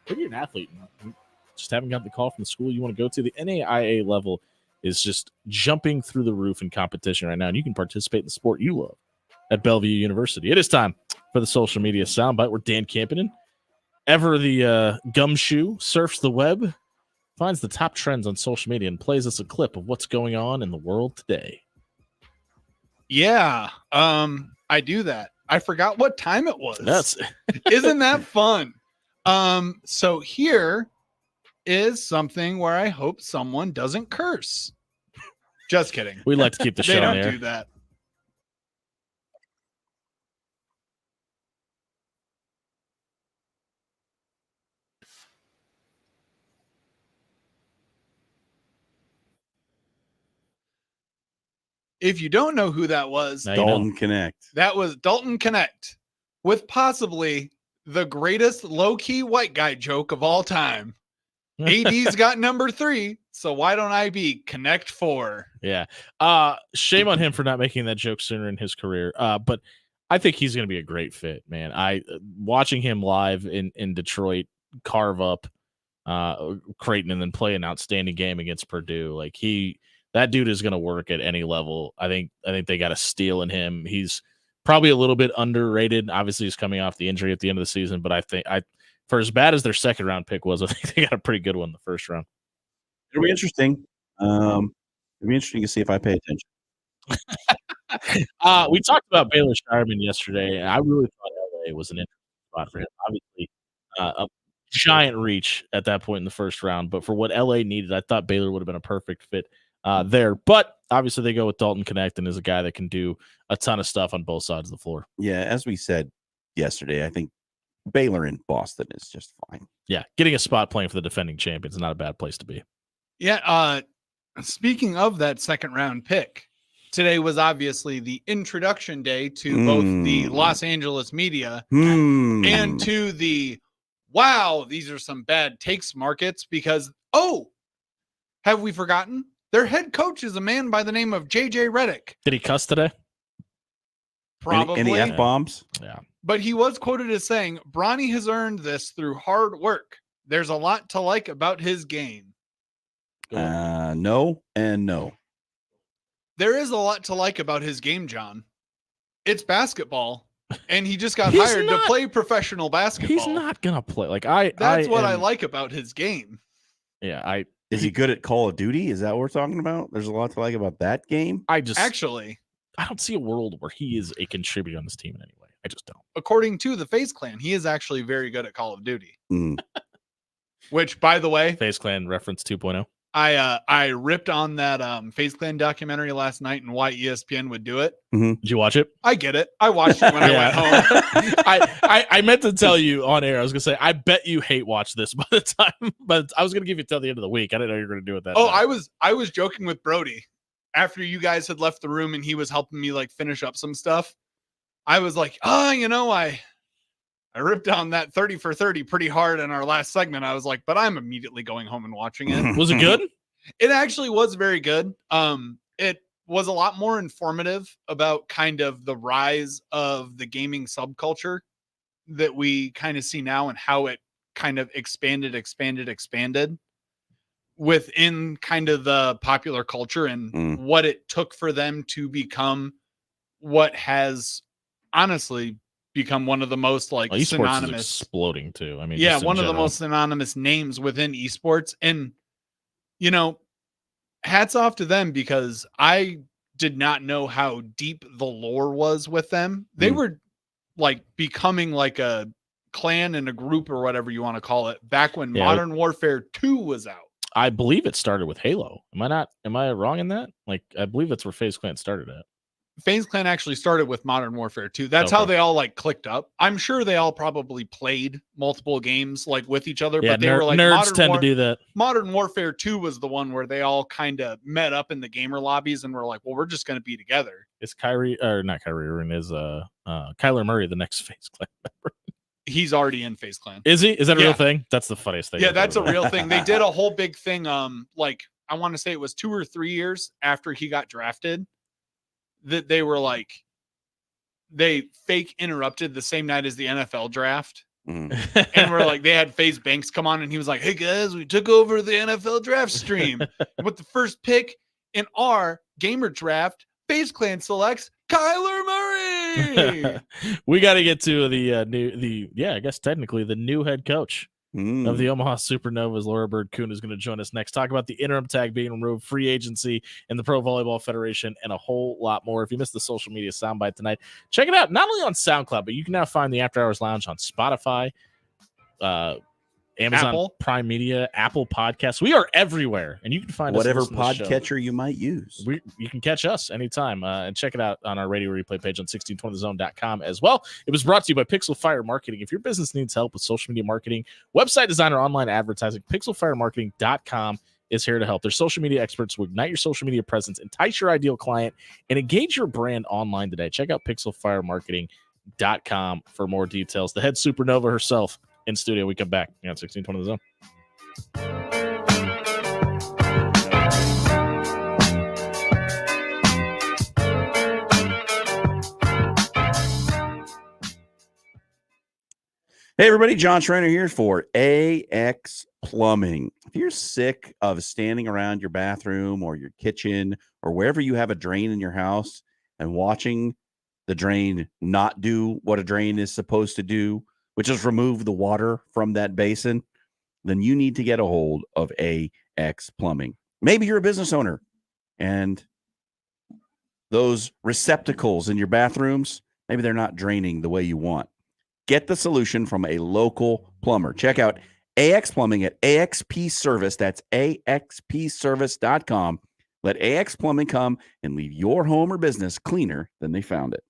maybe you're an athlete and just haven't gotten the call from the school you want to go to, the NAIA level is just jumping through the roof in competition right now, and you can participate in the sport you love at Bellevue University. It is time for the social media soundbite where Dan Campinen, ever the gumshoe, surfs the web, finds the top trends on social media, and plays us a clip of what's going on in the world today. Yeah, I do that. I forgot what time it was. Isn't that fun? So here is something where I hope someone doesn't curse. Just kidding. We like to keep the show they on don't air. do that. If you don't know who that was, Dalton Connect. That was Dalton Connect with possibly the greatest low-key white guy joke of all time. AD's got number 3, so why don't I be Connect 4? Yeah. Shame on him for not making that joke sooner in his career. But I think he's going to be a great fit, man. Watching him live in Detroit carve up Creighton and then play an outstanding game against Purdue. That dude is going to work at any level. I think they got a steal in him. He's probably a little bit underrated. Obviously, he's coming off the injury at the end of the season, but I think for as bad as their second round pick was, I think they got a pretty good one in the first round. It'll be interesting. It'll be interesting to see if I pay attention. We talked about Baylor Shireman yesterday, and I really thought LA was an interesting spot for him. Obviously, a giant reach at that point in the first round, but for what LA needed, I thought Baylor would have been a perfect fit there. But obviously, they go with Dalton Connect and is a guy that can do a ton of stuff on both sides of the floor. Yeah, as we said yesterday, I think Baylor in Boston is just fine. Yeah, getting a spot playing for the defending champions is not a bad place to be. Yeah, speaking of that second round pick, today was obviously the introduction day to both the Los Angeles media and to the wow, these are some bad takes markets because, have we forgotten? Their head coach is a man by the name of JJ Redick. Did he cuss today? Probably. Any F-bombs? Yeah. But he was quoted as saying, Bronny has earned this through hard work. there's a lot to like about his game. No and no. There is a lot to like about his game, John. It's basketball, and he just got He's hired not- to play professional basketball. He's not gonna play. Like That's what I am- like about his game. Yeah, Is he good at Call of Duty? Is that what we're talking about? There's a lot to like about that game. I don't see a world where he is a contributor on this team in any way. I just don't. According to the FaZe Clan, he is actually very good at Call of Duty. Mm. Which, by the way, FaZe Clan reference 2.0. I ripped on that FaZe Clan documentary last night and why ESPN would do it. Did you watch it? I get it. I watched it when I went home. I meant to tell you on air. I was gonna say I bet you hate watch this by the time, but I was gonna give you till the end of the week. I didn't know you were gonna do it that. Oh, time. I was joking with Brody after you guys had left the room and he was helping me like finish up some stuff. I was like, I ripped on that 30 for 30 pretty hard in our last segment. I was like, but I'm immediately going home and watching it. Was it good? It actually was very good. It was a lot more informative about kind of the rise of the gaming subculture that we kind of see now and how it kind of expanded within kind of the popular culture and what it took for them to become what has honestly become one of the most like Esports is synonymous exploding too. I mean, yeah, just in one of the general. most synonymous names within esports. And hats off to them because I did not know how deep the lore was with them. They were like becoming like a clan and a group or whatever you want to call it back when Yeah. Modern Warfare 2 was out. I believe it started with Halo. Am I wrong in that? Like, I believe that's where FaZe Clan started at. FaZe Clan actually started with Modern Warfare 2. That's how Okay. they all like clicked up. I'm sure they all probably played multiple games like with each other, Yeah, but they were like nerds tend to do that. Modern Warfare 2 was the one where they all kind of met up in the gamer lobbies and were like, well, we're just going to be together. Is Kyrie or not Kyrie Irving? Is Kyler Murray the next FaZe Clan member? He's already in FaZe Clan. Is he? Is that a Yeah. real thing? That's the funniest thing. Yeah, I've that's a ever real heard. thing. They did a whole big thing. Like I want to say it was 2 or 3 years after he got drafted that they were like, they fake interrupted the same night as the NFL draft. And we're like, they had FaZe Banks come on and he was like, hey guys, we took over the NFL draft stream. And with the first pick in our gamer draft, FaZe Clan selects Kyler Murray. We got to get to the I guess technically the new head coach of the Omaha Supernovas. Laura Bird Kuhn is going to join us next. Talk about the interim tag being removed, free agency, and the Pro Volleyball Federation, and a whole lot more. If you missed the social media soundbite tonight, check it out. Not only on SoundCloud, but you can now find the After Hours Lounge on Spotify, Amazon Apple. Prime Media, Apple Podcasts. We are everywhere, and you can find Whatever us. Listen to the show. podcatcher you might use. You can catch us anytime and check it out on our radio replay page on 1620thezone.com as well. It was brought to you by Pixel Fire Marketing. If your business needs help with social media marketing, website design, or online advertising, pixelfiremarketing.com is here to help. Their social media experts will ignite your social media presence, entice your ideal client, and engage your brand online today. Check out pixelfiremarketing.com for more details. The head supernova herself in studio. We come back on 1620 The Zone. Hey, everybody, John Schreiner here for AX Plumbing. If you're sick of standing around your bathroom or your kitchen or wherever you have a drain in your house and watching the drain not do what a drain is supposed to do, which is remove the water from that basin, then you need to get a hold of AX Plumbing. Maybe you're a business owner and those receptacles in your bathrooms, maybe they're not draining the way you want. Get the solution from a local plumber. Check out AX Plumbing at AXP Service. That's AXPService.com. Let AX Plumbing come and leave your home or business cleaner than they found it.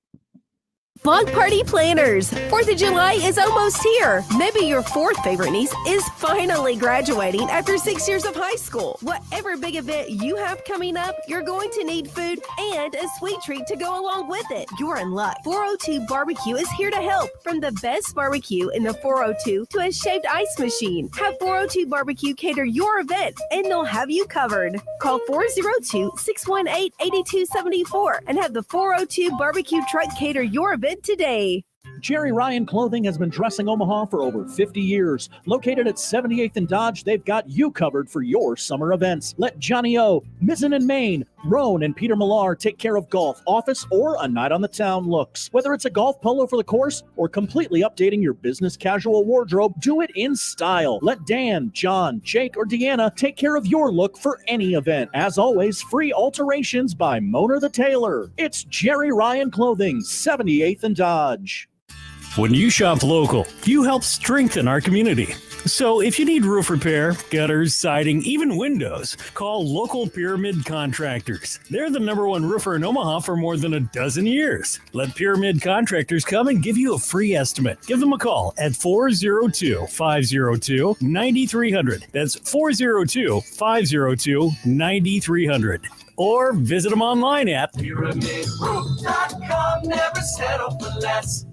Block Party Planners! 4th of July is almost here. Maybe your fourth favorite niece is finally graduating after 6 years of high school. Whatever big event you have coming up, you're going to need food and a sweet treat to go along with it. You're in luck. 402 Barbecue is here to help. From the best barbecue in the 402 to a shaved ice machine, have 402 Barbecue cater your event and they'll have you covered. Call 402-618-8274 and have the 402 Barbecue truck cater your event today. Jerry Ryan Clothing has been dressing Omaha for over 50 years. Located at 78th and Dodge, they've got you covered for your summer events. Let Johnny O, Mizzen and Maine, Roan, and Peter Millar take care of golf, office, or a night on the town looks. Whether it's a golf polo for the course or completely updating your business casual wardrobe, do it in style. Let Dan, John, Jake, or Deanna take care of your look for any event. As always, free alterations by Mona the Tailor. It's Jerry Ryan Clothing, 78th and Dodge. When you shop local, you help strengthen our community. So if you need roof repair, gutters, siding, even windows, call local Pyramid Contractors. They're the #1 roofer in Omaha for more than a dozen years. Let Pyramid Contractors come and give you a free estimate. Give them a call at 402-502-9300. That's 402-502-9300. Or visit them online at PyramidRoof.com. Never settle for less.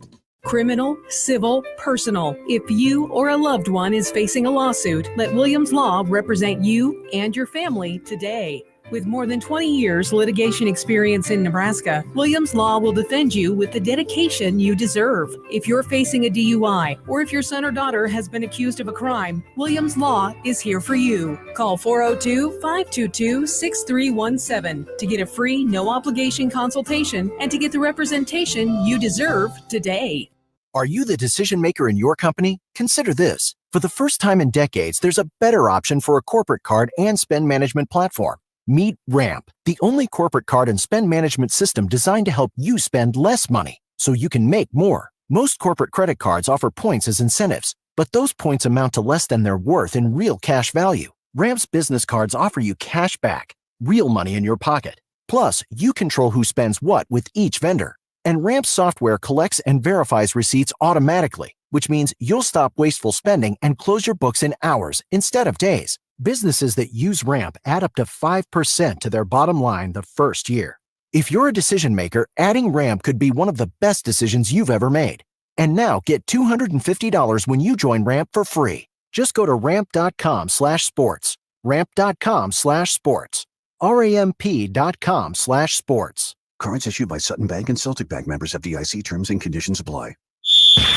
Criminal, civil, personal. If you or a loved one is facing a lawsuit, let Williams Law represent you and your family today. With more than 20 years litigation experience in Nebraska, Williams Law will defend you with the dedication you deserve. If you're facing a DUI or if your son or daughter has been accused of a crime, Williams Law is here for you. Call 402-522-6317 to get a free, no-obligation consultation and to get the representation you deserve today. Are you the decision maker in your company? Consider this. For the first time in decades, there's a better option for a corporate card and spend management platform. Meet Ramp, the only corporate card and spend management system designed to help you spend less money so you can make more. Most corporate credit cards offer points as incentives, but those points amount to less than their worth in real cash value. Ramp's business cards offer you cash back, real money in your pocket. Plus, you control who spends what with each vendor. And Ramp software collects and verifies receipts automatically, which means you'll stop wasteful spending and close your books in hours instead of days. Businesses that use Ramp add up to 5% to their bottom line the first year. If you're a decision maker, adding Ramp could be one of the best decisions you've ever made. And now get $250 when you join Ramp for free. Just go to ramp.com/sports. Ramp.com/sports. RAMP.com/sports. Cards issued by Sutton Bank and Celtic Bank, members FDIC. Terms and conditions apply.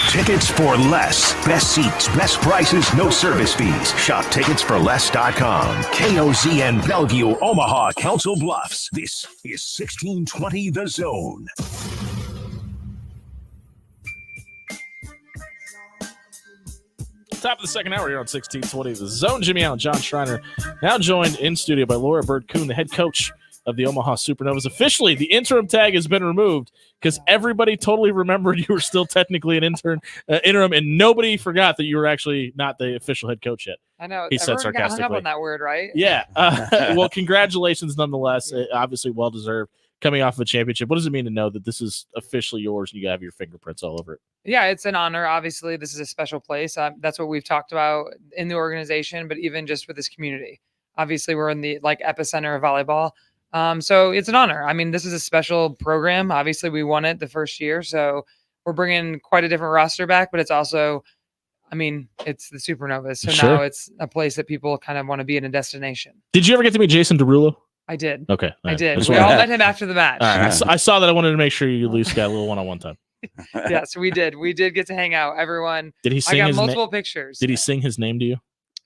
Tickets for less. Best seats, best prices, no service fees. Shop ticketsforless.com. KOZN Bellevue, Omaha, Council Bluffs. This is 1620 The Zone. Top of the second hour here on 1620 The Zone. Jimmy Allen, John Schreiner, now joined in studio by Laura Bird-Coon, the head coach of the Omaha Supernovas. Officially, the interim tag has been removed because everybody totally remembered you were still technically an interim, and nobody forgot that you were actually not the official head coach yet. I know. He said Everyone got hung up sarcastically. on that word, right? Yeah. Well, congratulations nonetheless. Obviously, well-deserved coming off of a championship. What does it mean to know that this is officially yours and you have your fingerprints all over it? Yeah, it's an honor. Obviously, this is a special place. That's what we've talked about in the organization, but even just with this community. Obviously, we're in the epicenter of volleyball. So it's an honor. I mean, this is a special program. Obviously, we won it the first year, so we're bringing quite a different roster back, but it's also, I mean, it's the Supernovas. So Sure. now it's a place that people kind of want to be in a destination. Did you ever get to meet Jason Derulo? I did. Okay. I did. We all met him after the match. All right. I saw that. I wanted to make sure you at least got a little one-on-one time. Yes, we did. We did get to hang out. Everyone. Did he sing I got his multiple name? Pictures. Did he sing his name to you?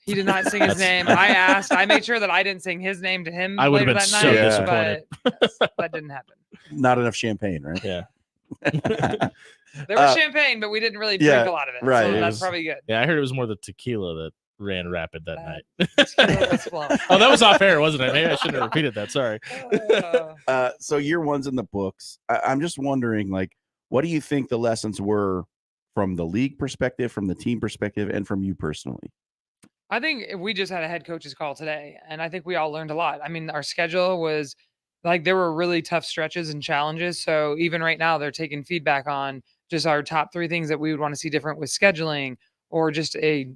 He did not sing his name. I asked. I made sure that I didn't sing his name to him. I would have later been that so night, disappointed. but yes, that didn't happen. Not enough champagne, right? Yeah. There was champagne, but we didn't really drink a lot of it. right. So It that's was- probably good. Yeah, I heard it was more the tequila that ran rapid that night. was flowing. Oh, that was off air, wasn't it? Maybe I shouldn't have repeated that. Sorry. So year one's in the books. I'm just wondering, like, what do you think the lessons were from the league perspective, from the team perspective, and from you personally? I think we just had a head coach's call today, and I think we all learned a lot. I mean, our schedule was there were really tough stretches and challenges. So even right now, they're taking feedback on just our top 3 things that we would want to see different with scheduling or just a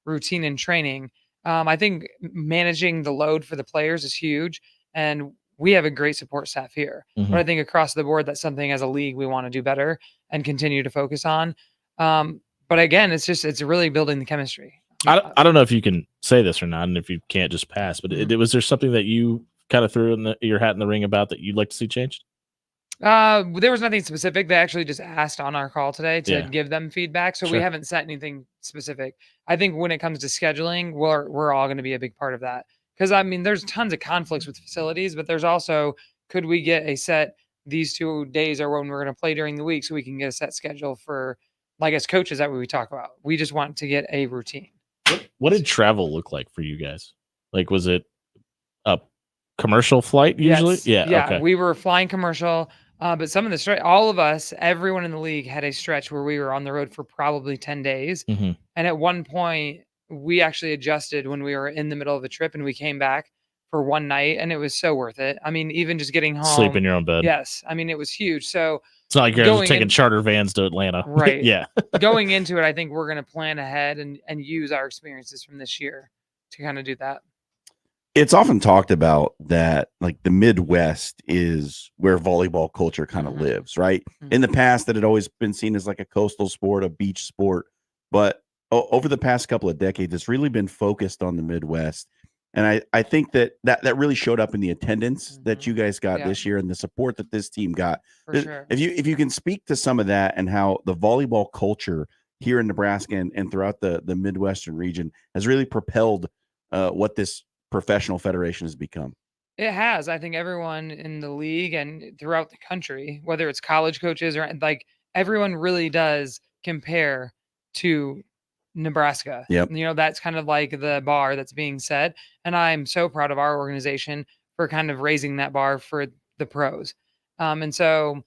routine in training. I think managing the load for the players is huge, and we have a great support staff here. Mhm. But I think across the board, that's something as a league we want to do better and continue to focus on. But again, it's really building the chemistry. I don't know if you can say this or not, and if you can't, just pass. But Mm-hmm. was there something that you kind of threw in your hat in the ring about that you'd like to see changed? There was nothing specific. They actually just asked on our call today to Yeah. give them feedback. So we Sure. haven't set anything specific. I think when it comes to scheduling, we're all going to be a big part of that. Because I mean, there's tons of conflicts with facilities, but there's also, could we get a set, these 2 days are when we're going to play during the week, so we can get a set schedule for, like, as coaches, that what we talk about. We just want to get a routine. What did travel look like for you guys? Like, was it a commercial flight usually? Yes. Yeah. Okay. We were flying commercial, but some of the all of us, everyone in the league had a stretch where we were on the road for probably 10 days. Mhm. And at one point, we actually adjusted when we were in the middle of a trip and we came back for one night, and it was so worth it. I mean, even just getting home. Sleep in your own bed. Yes. I mean, it was huge. So It's not like you're going taking in- charter vans to Atlanta. Right. Yeah. going into it, I think we're going to plan ahead and use our experiences from this year to kind of do that. It's often talked about that like the Midwest is where volleyball culture kind of lives, right? In the past, that had always been seen as like a coastal sport, a beach sport, but over the past couple of decades, it's really been focused on the Midwest. And I think that really showed up in the attendance that you guys got Yeah. this year and the support that this team got. For sure. If you can speak to some of that and how the volleyball culture here in Nebraska and throughout the Midwestern region has really propelled what this professional federation has become. It has. I think everyone in the league and throughout the country, whether it's college coaches or like everyone really does compare to Nebraska. Yep. You know, that's kind of like the bar that's being set. And I'm so proud of our organization for kind of raising that bar for the pros. And so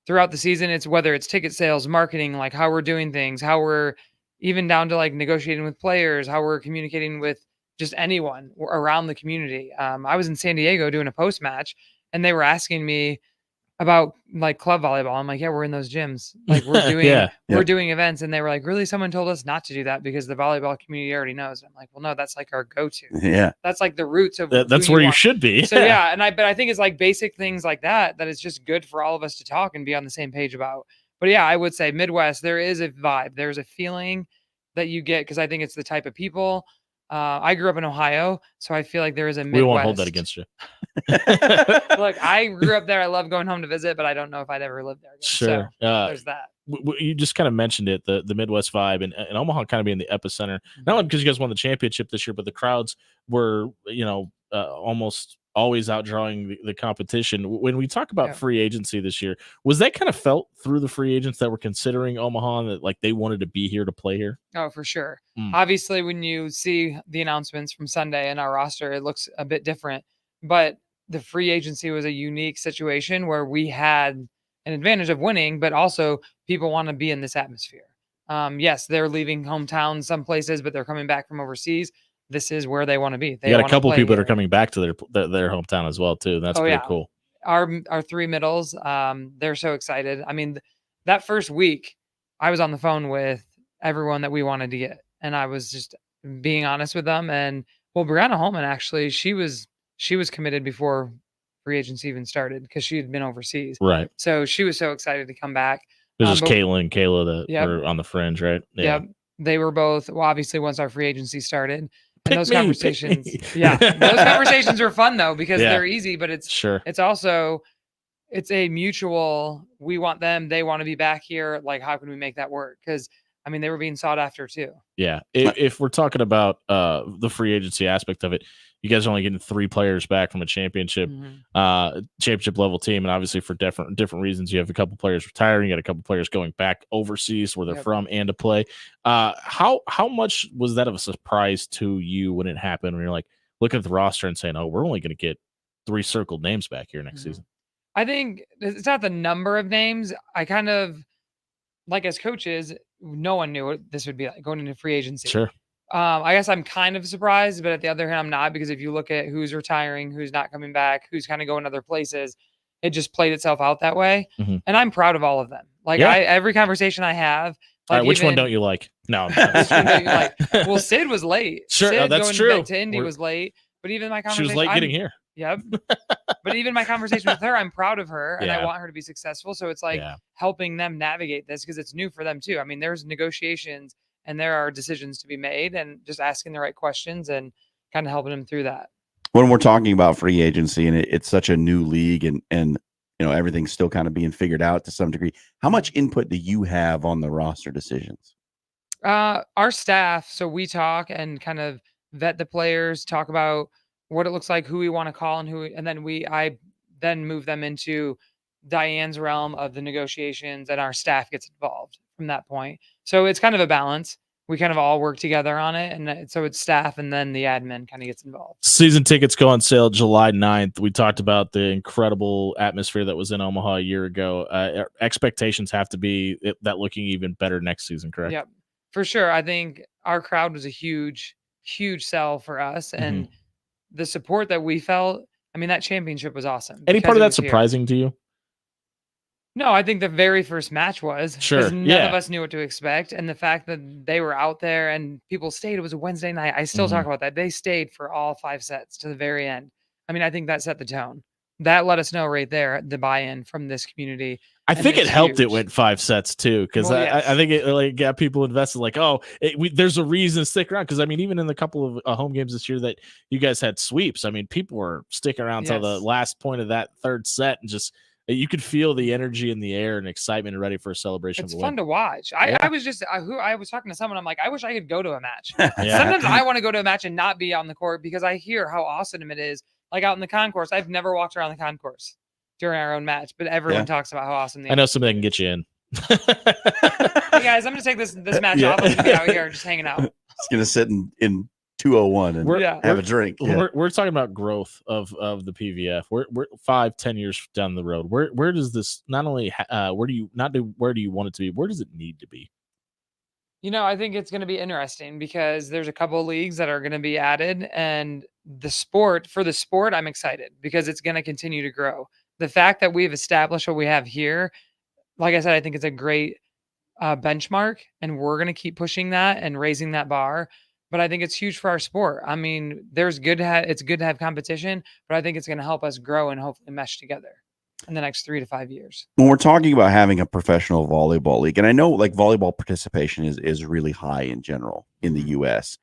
throughout the season, it's whether it's ticket sales, marketing, like how we're doing things, how we're even down to like negotiating with players, how we're communicating with just anyone around the community. I was in San Diego doing a post match and they were asking me about like club volleyball. I'm like, yeah, we're in those gyms. Like we're doing, Yeah. we're doing events. And they were like, really? Someone told us not to do that because the volleyball community already knows. I'm like, well, no, that's like our go-to. Yeah. That's like the roots of That's who where you want. should be. So yeah. But I think it's like basic things like that it's just good for all of us to talk and be on the same page about. But yeah, I would say Midwest, there is a vibe. There's a feeling that you get because I think it's the type of people. I grew up in Ohio, so I feel like there is a Midwest. We won't hold that against you. Look, I grew up there. I love going home to visit, but I don't know if I'd ever live there again. Sure. So there's that. You just kind of mentioned it, the Midwest vibe and Omaha kind of being the epicenter, not only because you guys won the championship this year, but the crowds were, almost always outdrawing the competition. When we talk about free agency this year, was that kind of felt through the free agents that were considering Omaha and that like they wanted to be here to play here? Oh, for sure. Mm. Obviously, when you see the announcements from Sunday in our roster, it looks a bit different, but the free agency was a unique situation where we had an advantage of winning, but also people want to be in this atmosphere. Yes, they're leaving hometowns some places, but they're coming back from overseas. This is where they want to be. They You got a wanna couple play people that here. are coming back to their hometown as well too. That's pretty cool. Our three middles, they're so excited. I mean, that first week, I was on the phone with everyone that we wanted to get, and I was just being honest with them. And well, Brianna Holman actually, she was committed before free agency even started because she had been overseas. Right. So she was so excited to come back. It was just but- Caitlin and Kayla that Yep. were on the fringe, right? Yep. They were both, well, obviously once our free agency started and Pick those me, pick conversations, me. yeah, those conversations were fun though, because Yeah. they're easy, but it's also, it's a mutual, we want them, they want to be back here. Like, how can we make that work? Because I mean, they were being sought after too. Yeah. If we're talking about the free agency aspect of it, you guys are only getting 3 players back from a championship level team. And obviously for different reasons, you have a couple players retiring, you got a couple players going back overseas where they're from and to play. How much was that of a surprise to you when it happened, when you're like looking at the roster and saying, oh, we're only going to get 3 circled names back here next season? I think it's not the number of names. I kind of, like, as coaches, no one knew what this would be like going into free agency. Sure. I guess I'm kind of surprised, but at the other hand, I'm not, because if you look at who's retiring, who's not coming back, who's kind of going other places, it just played itself out that way. Mhm. And I'm proud of all of them. Like, Yeah. every conversation I have. All Like, right, which one even- don't you like? No. Which one don't you like? Well, Sid was late. Sure, Sid that's going true. To Indy We're- was late. But even my She conversation, was late getting here. Yep. But even my conversation with her, I'm proud of her and I Yeah. want her to be successful. So it's like Yeah. helping them navigate this because it's new for them too. I mean, there's negotiations and there are decisions to be made, and just asking the right questions and kind of helping them through that. When we're talking about free agency and it's such a new league and everything's still kind of being figured out to some degree. How much input do you have on the roster decisions? Our staff, so we talk and kind of vet the players, talk about what it looks like, who we want to call, and then I move them into Diane's realm of the negotiations, and our staff gets involved from that point. So it's kind of a balance. We kind of all work together on it, and so it's staff, and then the admin kind of gets involved. Season tickets go on sale July 9th. We talked about the incredible atmosphere that was in Omaha a year ago. Expectations have to be that looking even better next season, correct? Yep, for sure. I think our crowd was a huge sell for us, and the support that we felt. I mean, that championship was awesome. Any part of it that was here. surprising to you? No, I think the very first match was. Sure, 'cause none yeah. of us knew what to expect. And the fact that they were out there and people stayed, it was a Wednesday night. I still talk about that. They stayed for all 5 sets to the very end. I mean, I think that set the tone. That let us know right there the buy-in from this community. I and think it it's helped. It huge. went 5 sets too, because Well, yes. I think it like got people invested. Like, there's a reason to stick around. Because I mean, even in the couple of home games this year that you guys had sweeps, I mean, people were sticking around till the Yes. last point of that third set, and just you could feel the energy in the air and excitement and ready for a celebration. It's of the fun win. to watch. Yeah. I was just I was talking to someone. I'm like, I wish I could go to a match. Yeah. Sometimes I want to go to a match and not be on the court because I hear how awesome it is. Like out in the concourse, I've never walked around the concourse during our own match, but everyone Yeah. talks about how awesome. I know somebody that can get you in. Hey guys, I'm gonna take this match Yeah. off. I'm gonna be out here just hanging out. It's gonna sit in 201 and have a drink. Yeah. We're talking about growth of the PVF. We're 5-10 years down the road. Where does this not only where do you want it to be? Where does it need to be? You know, I think it's going to be interesting because there's a couple of leagues that are going to be added, and the sport, I'm excited because it's going to continue to grow. The fact that we've established what we have here, like I said, I think it's a great benchmark, and we're going to keep pushing that and raising that bar. But I think it's huge for our sport. I mean, it's good to have competition, but I think it's going to help us grow and hopefully mesh together in the next 3 to 5 years. When we're talking about having a professional volleyball league, and I know like volleyball participation is really high in general in the US,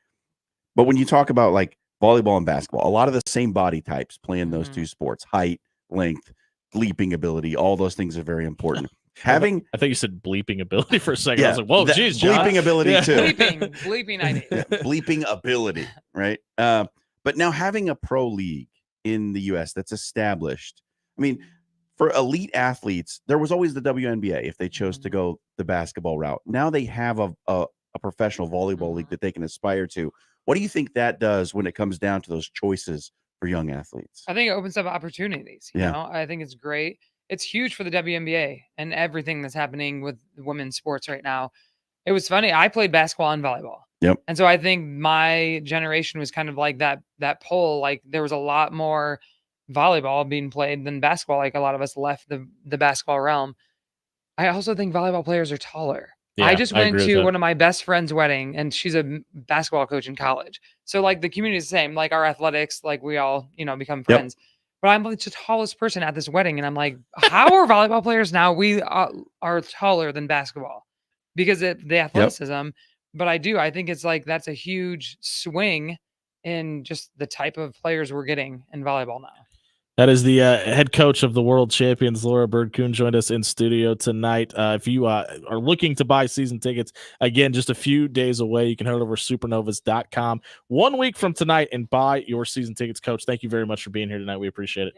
but when you talk about like volleyball and basketball, a lot of the same body types play in those two sports: height, length, leaping ability. All those things are very important. I thought you said bleeping ability for a second. I was like, whoa, that geez, John. bleeping ability too. Bleeping I need. Yeah, bleeping ability, right? But now having a pro league in the US that's established, I mean, for elite athletes, there was always the WNBA if they chose to go the basketball route. Now they have a professional volleyball league that they can aspire to. What do you think that does when it comes down to those choices for young athletes? I think it opens up opportunities. You Yeah. know, I think it's great. It's huge for the WNBA and everything that's happening with women's sports right now. It was funny. I played basketball and volleyball. Yep. And so I think my generation was kind of like that poll. Like there was a lot more volleyball being played than basketball. Like a lot of us left the basketball realm. I also think volleyball players are taller. Yeah, I just I went agree with to that. one of my best friend's wedding, and she's a basketball coach in college. So like the community is the same, like our athletics, like we all, become Yep. friends. But I'm like the tallest person at this wedding, and I'm like, how are volleyball players now? We are taller than basketball because of the athleticism. But I think it's like that's a huge swing in just the type of players we're getting in volleyball now. That is the head coach of the world champions, Laura Bird-Coon, joined us in studio tonight. If you are looking to buy season tickets, again, just a few days away, you can head over to supernovas.com 1 week from tonight and buy your season tickets. Coach, thank you very much for being here tonight. We appreciate it.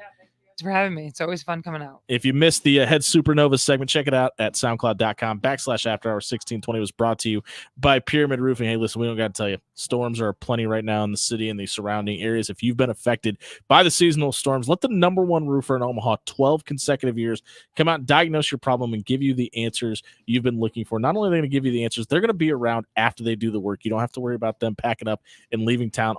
Thanks for having me. It's always fun coming out. If you missed the Head Supernova segment, check it out at soundcloud.com/afterhour1620. Was brought to you by Pyramid Roofing. Hey, listen, we don't got to tell you, storms are plenty right now in the city and the surrounding areas. If you've been affected by the seasonal storms, let the #1 roofer in Omaha, 12 consecutive years, come out and diagnose your problem and give you the answers you've been looking for. Not only are they going to give you the answers, they're going to be around after they do the work. You don't have to worry about them packing up and leaving town.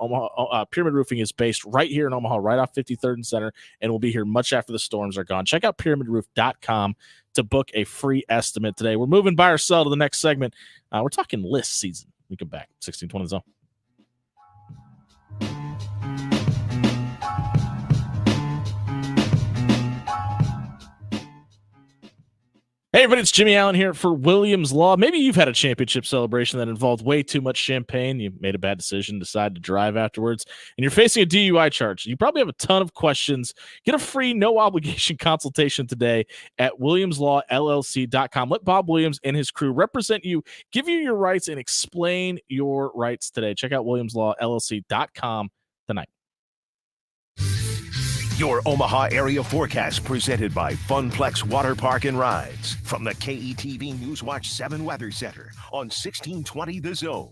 Pyramid Roofing is based right here in Omaha, right off 53rd and Center, and will be here much after the storms are gone. Check out pyramidroof.com to book a free estimate today. We're moving buy or sell to the next segment. We're talking list season. We come back. 1620 zone. Hey, Hey, everybody, it's Jimmy Allen here for Williams Law. Maybe you've had a championship celebration that involved way too much champagne. You made a bad decision, decided to drive afterwards, and you're facing a DUI charge. You probably have a ton of questions. Get a free, no-obligation consultation today at WilliamsLawLLC.com. Let Bob Williams and his crew represent you, give you your rights, and explain your rights today. Check out WilliamsLawLLC.com tonight. Your Omaha area forecast presented by Funplex Water Park and Rides from the KETV Newswatch 7 Weather Center on 1620 The Zone.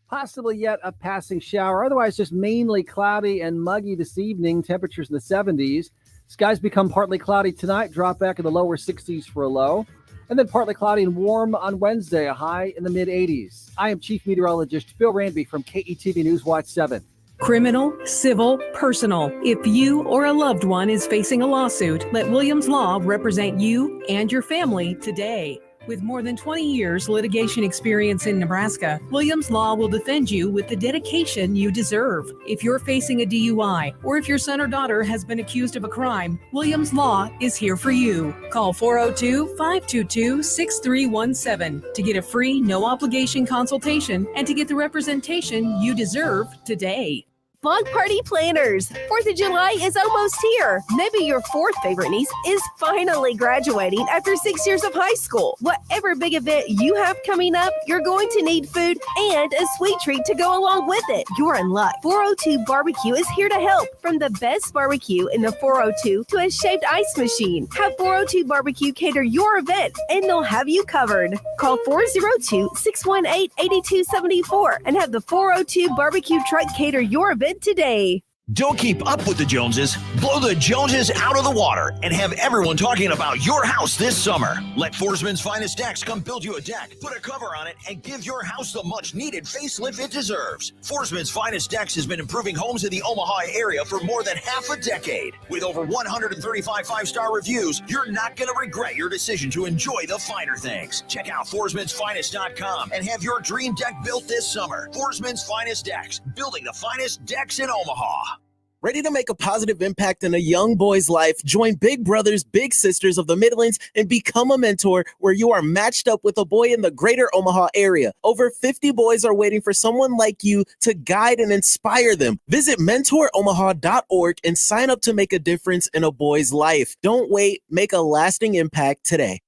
Possibly yet a passing shower. Otherwise, just mainly cloudy and muggy this evening. Temperatures in the 70s. Skies become partly cloudy tonight, drop back in the lower 60s for a low. And then partly cloudy and warm on Wednesday, a high in the mid-80s. I am Chief Meteorologist Bill Ranby from KETV Newswatch 7. Criminal, civil, personal. If you or a loved one is facing a lawsuit, let Williams Law represent you and your family today. With more than 20 years litigation experience in Nebraska, Williams Law will defend you with the dedication you deserve. If you're facing a DUI or if your son or daughter has been accused of a crime, Williams Law is here for you. Call 402-522-6317 to get a free, no-obligation consultation and to get the representation you deserve today. Block Party Planners. 4th of July is almost here. Maybe your fourth favorite niece is finally graduating after 6 years of high school. Whatever big event you have coming up, you're going to need food and a sweet treat to go along with it. You're in luck. 402 Barbecue is here to help. From the best barbecue in the 402 to a shaved ice machine, have 402 Barbecue cater your event and they'll have you covered. Call 402-618-8274 and have the 402 Barbecue truck cater your event today. Don't keep up with the Joneses. Blow the Joneses out of the water and have everyone talking about your house this summer. Let Forsman's Finest Decks come build you a deck, put a cover on it, and give your house the much-needed facelift it deserves. Forsman's Finest Decks has been improving homes in the Omaha area for more than half a decade. With over 135 five-star reviews, you're not going to regret your decision to enjoy the finer things. Check out Forsman'sFinest.com and have your dream deck built this summer. Forsman's Finest Decks, building the finest decks in Omaha. Ready to make a positive impact in a young boy's life? Join Big Brothers Big Sisters of the Midlands and become a mentor where you are matched up with a boy in the greater Omaha area. Over 50 boys are waiting for someone like you to guide and inspire them. Visit mentoromaha.org and sign up to make a difference in a boy's life. Don't wait. Make a lasting impact today.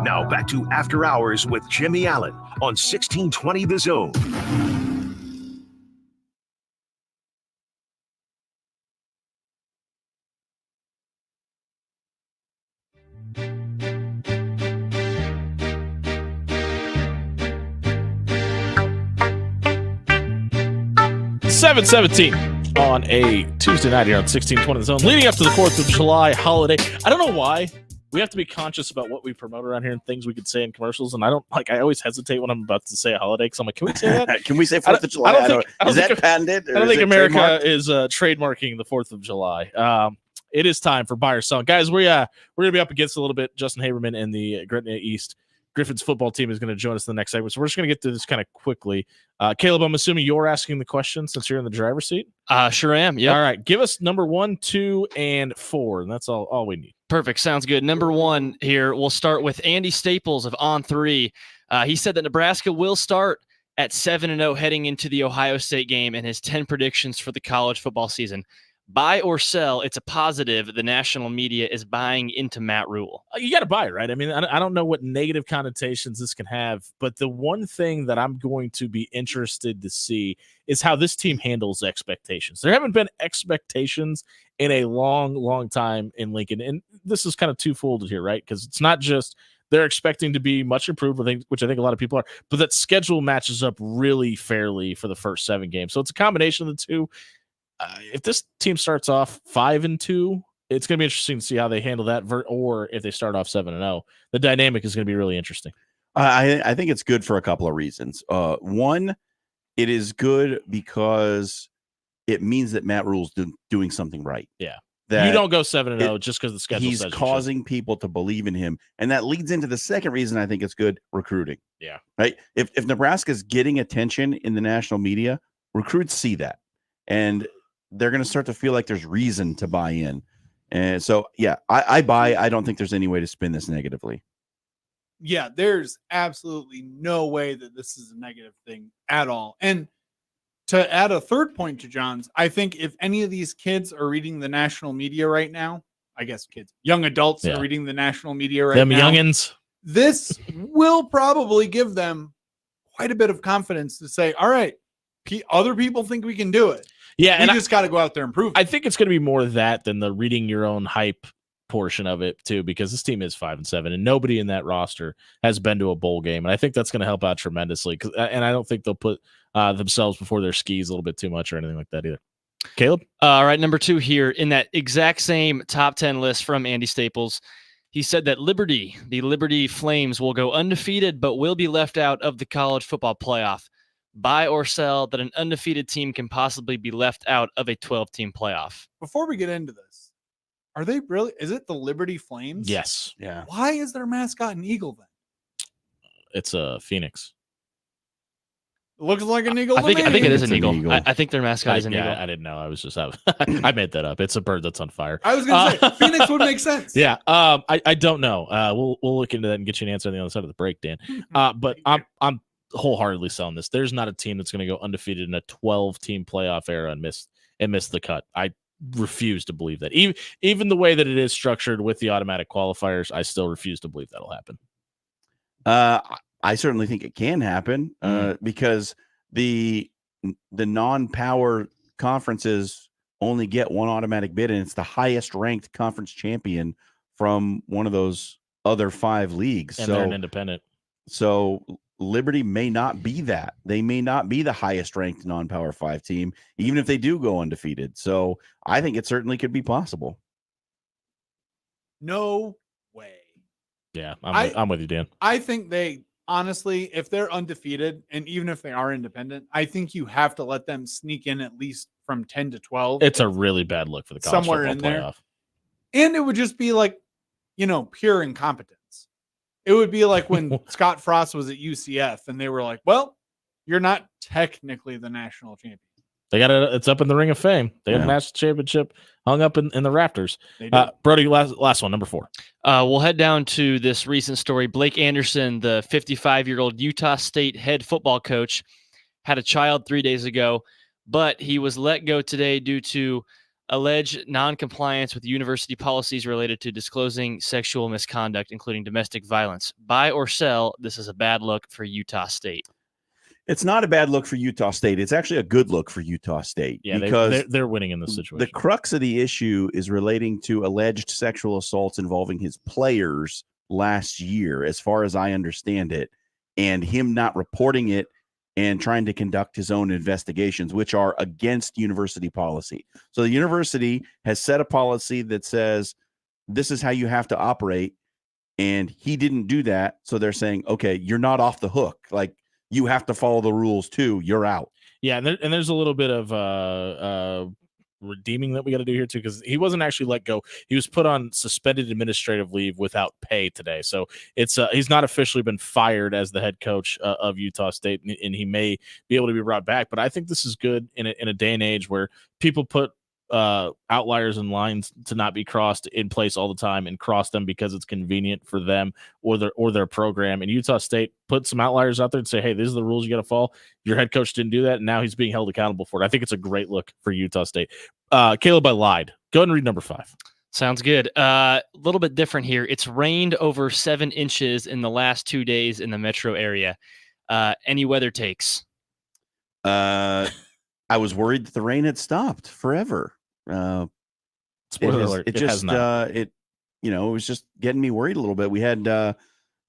Now back to After Hours with Jimmy Allen on 1620 The Zone. .17 on a Tuesday night here on 1620 The Zone, leading up to the 4th of July holiday. I don't know why we have to be conscious about what we promote around here and things we could say in commercials. And I always hesitate when I'm about to say a holiday because I'm like, can we say that? Can we say 4th of July? Is that patented? I don't think America is trademarking the 4th of July. It is time for Buy or Sell. Guys, we're going to be up against a little bit. Justin Haberman and the Gretna East Griffins football team is going to join us in the next segment. So we're just going to get through this kind of quickly. Caleb, I'm assuming you're asking the question since you're in the driver's seat? Sure am. Yeah. All right. Give us number 1, 2, and 4. And that's all we need. Perfect. Sounds good. Number 1 here, we'll start with Andy Staples of On3. He said that Nebraska will start at 7-0 heading into the Ohio State game and his 10 predictions for the college football season. Buy or sell, it's a positive the national media is buying into Matt Rule. You got to buy it, right? I mean, I don't know what negative connotations this can have, but the one thing that I'm going to be interested to see is how this team handles expectations. There haven't been expectations in a long, long time in Lincoln, and this is kind of twofold here, right? Because it's not just they're expecting to be much improved, which I think a lot of people are, but that schedule matches up really fairly for the first 7 games. So it's a combination of the two. If this team starts off 5-2, it's going to be interesting to see how they handle that, or if they start off 7-0. The dynamic is going to be really interesting. I think it's good for a couple of reasons. One, it is good because it means that Matt Rule's doing something right. Yeah. That you don't go 7-0 just because the schedule he's says causing people to believe in him. And that leads into the second reason I think it's good, recruiting. Yeah. Right? If Nebraska's getting attention in the national media, recruits see that. And they're going to start to feel like there's reason to buy in. And so, yeah, I buy. I don't think there's any way to spin this negatively. yeah, there's absolutely no way that this is a negative thing at all. And to add a third point to John's, I think if any of these kids are reading the national media right now, I guess kids, young adults are reading the national media right Them now. youngins. This will probably give them quite a bit of confidence to say, all right, other people think we can do it. Yeah, we just got to go out there and prove it. I think it's going to be more that than the reading your own hype portion of it too, because this team is 5-7 and nobody in that roster has been to a bowl game. And I think that's going to help out tremendously. And I don't think they'll put themselves before their skis a little bit too much or anything like that either. Caleb? All right, number 2 here in that exact same top 10 list from Andy Staples. He said that the Liberty Flames will go undefeated, but will be left out of the college football playoff. Buy or sell that an undefeated team can possibly be left out of a 12-team playoff. Before we get into this, are they really? Is it the Liberty Flames? Yes. Yeah. Why is their mascot an eagle then? It's a phoenix. It looks like an eagle. I think it is It's an an eagle. eagle. I think their mascot is an eagle. I didn't know. I was just I made that up. It's a bird that's on fire. I was going to say Phoenix would make sense. Yeah. I don't know. We'll look into that and get you an answer on the other side of the break, Dan. But I'm wholeheartedly selling this. There's not a team that's going to go undefeated in a 12-team playoff era and miss the cut. I refuse to believe that. Even the way that it is structured with the automatic qualifiers, I still refuse to believe that'll happen. I certainly think it can happen because the non-power conferences only get one automatic bid, and it's the highest ranked conference champion from one of those other 5 leagues. And so they're an independent. So Liberty may not be that. They may not be the highest ranked non-power 5 team, even if they do go undefeated. So I think it certainly could be possible. No way. Yeah, I'm with you, Dan. I think they honestly, if they're undefeated, and even if they are independent, I think you have to let them sneak in at least from 10 to 12. It's a really bad look for the college somewhere football in there. playoff. And it would just be like, pure incompetence. It would be like when Scott Frost was at UCF and they were like, well, you're not technically the national champion. They got it. It's up in the Ring of Fame. They have a national championship hung up in the rafters. Brody, last one, number 4. We'll head down to this recent story. Blake Anderson, the 55-year-old Utah State head football coach, had a child 3 days ago, but he was let go today due to alleged non-compliance with university policies related to disclosing sexual misconduct, including domestic violence. Buy or sell, this is a bad look for Utah State. It's not a bad look for Utah State. It's actually a good look for Utah State. Yeah, because they're winning in this situation. The crux of the issue is relating to alleged sexual assaults involving his players last year, as far as I understand it, and him not reporting it and trying to conduct his own investigations, which are against university policy. So the university has set a policy that says this is how you have to operate, and he didn't do that. So they're saying, okay, you're not off the hook. Like, you have to follow the rules too. You're out. Yeah, and there's a little bit of redeeming that we got to do here too, because he wasn't actually let go. He was put on suspended administrative leave without pay today. So it's he's not officially been fired as the head coach of Utah State, and he may be able to be brought back. But I think this is good in a day and age where people put outliers and lines to not be crossed in place all the time and cross them because it's convenient for them or their program. And Utah State put some outliers out there and say, hey, these are the rules you got to follow. Your head coach didn't do that, and now he's being held accountable for it. I think it's a great look for Utah State. Caleb, I lied. Go ahead and read number 5. Sounds good. A little bit different here. It's rained over 7 inches in the last 2 days in the metro area. Any weather takes? I was worried that the rain had stopped forever. Spoiler alert, it has not. it was just getting me worried a little bit. We had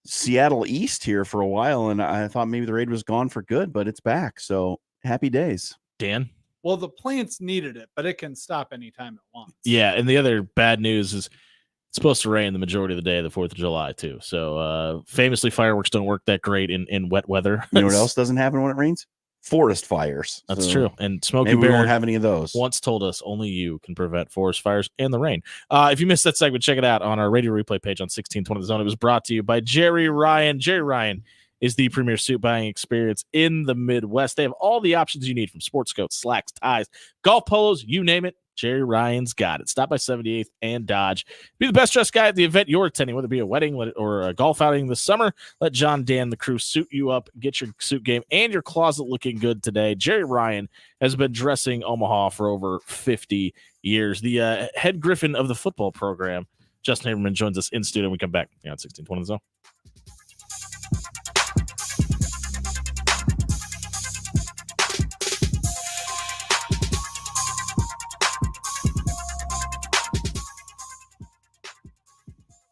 Seattle East here for a while, and I thought maybe the raid was gone for good, but it's back. So happy days. Dan? Well, the plants needed it, but it can stop anytime it wants. Yeah, and the other bad news is it's supposed to rain the majority of the day of the 4th of July, too. So famously, fireworks don't work that great in wet weather. You know what else doesn't happen when it rains? Forest fires. That's So true. And Smokey maybe we Bear won't have any of those. once told us only you can prevent forest fires and the rain. If you missed that segment, check it out on our radio replay page on 1620 The Zone. It was brought to you by Jerry Ryan. Jerry Ryan is the premier suit buying experience in the Midwest. They have all the options you need, from sports coats, slacks, ties, golf polos, you name it. Jerry Ryan's got it. Stop by 78th and Dodge. Be the best dressed guy at the event you're attending, whether it be a wedding or a golf outing this summer. Let John, Dan, the crew suit you up. Get your suit game and your closet looking good today. Jerry Ryan has been dressing Omaha for over 50 years. The head griffin of the football program, Justin Haberman, joins us in studio. We come back on 1620 The Zone.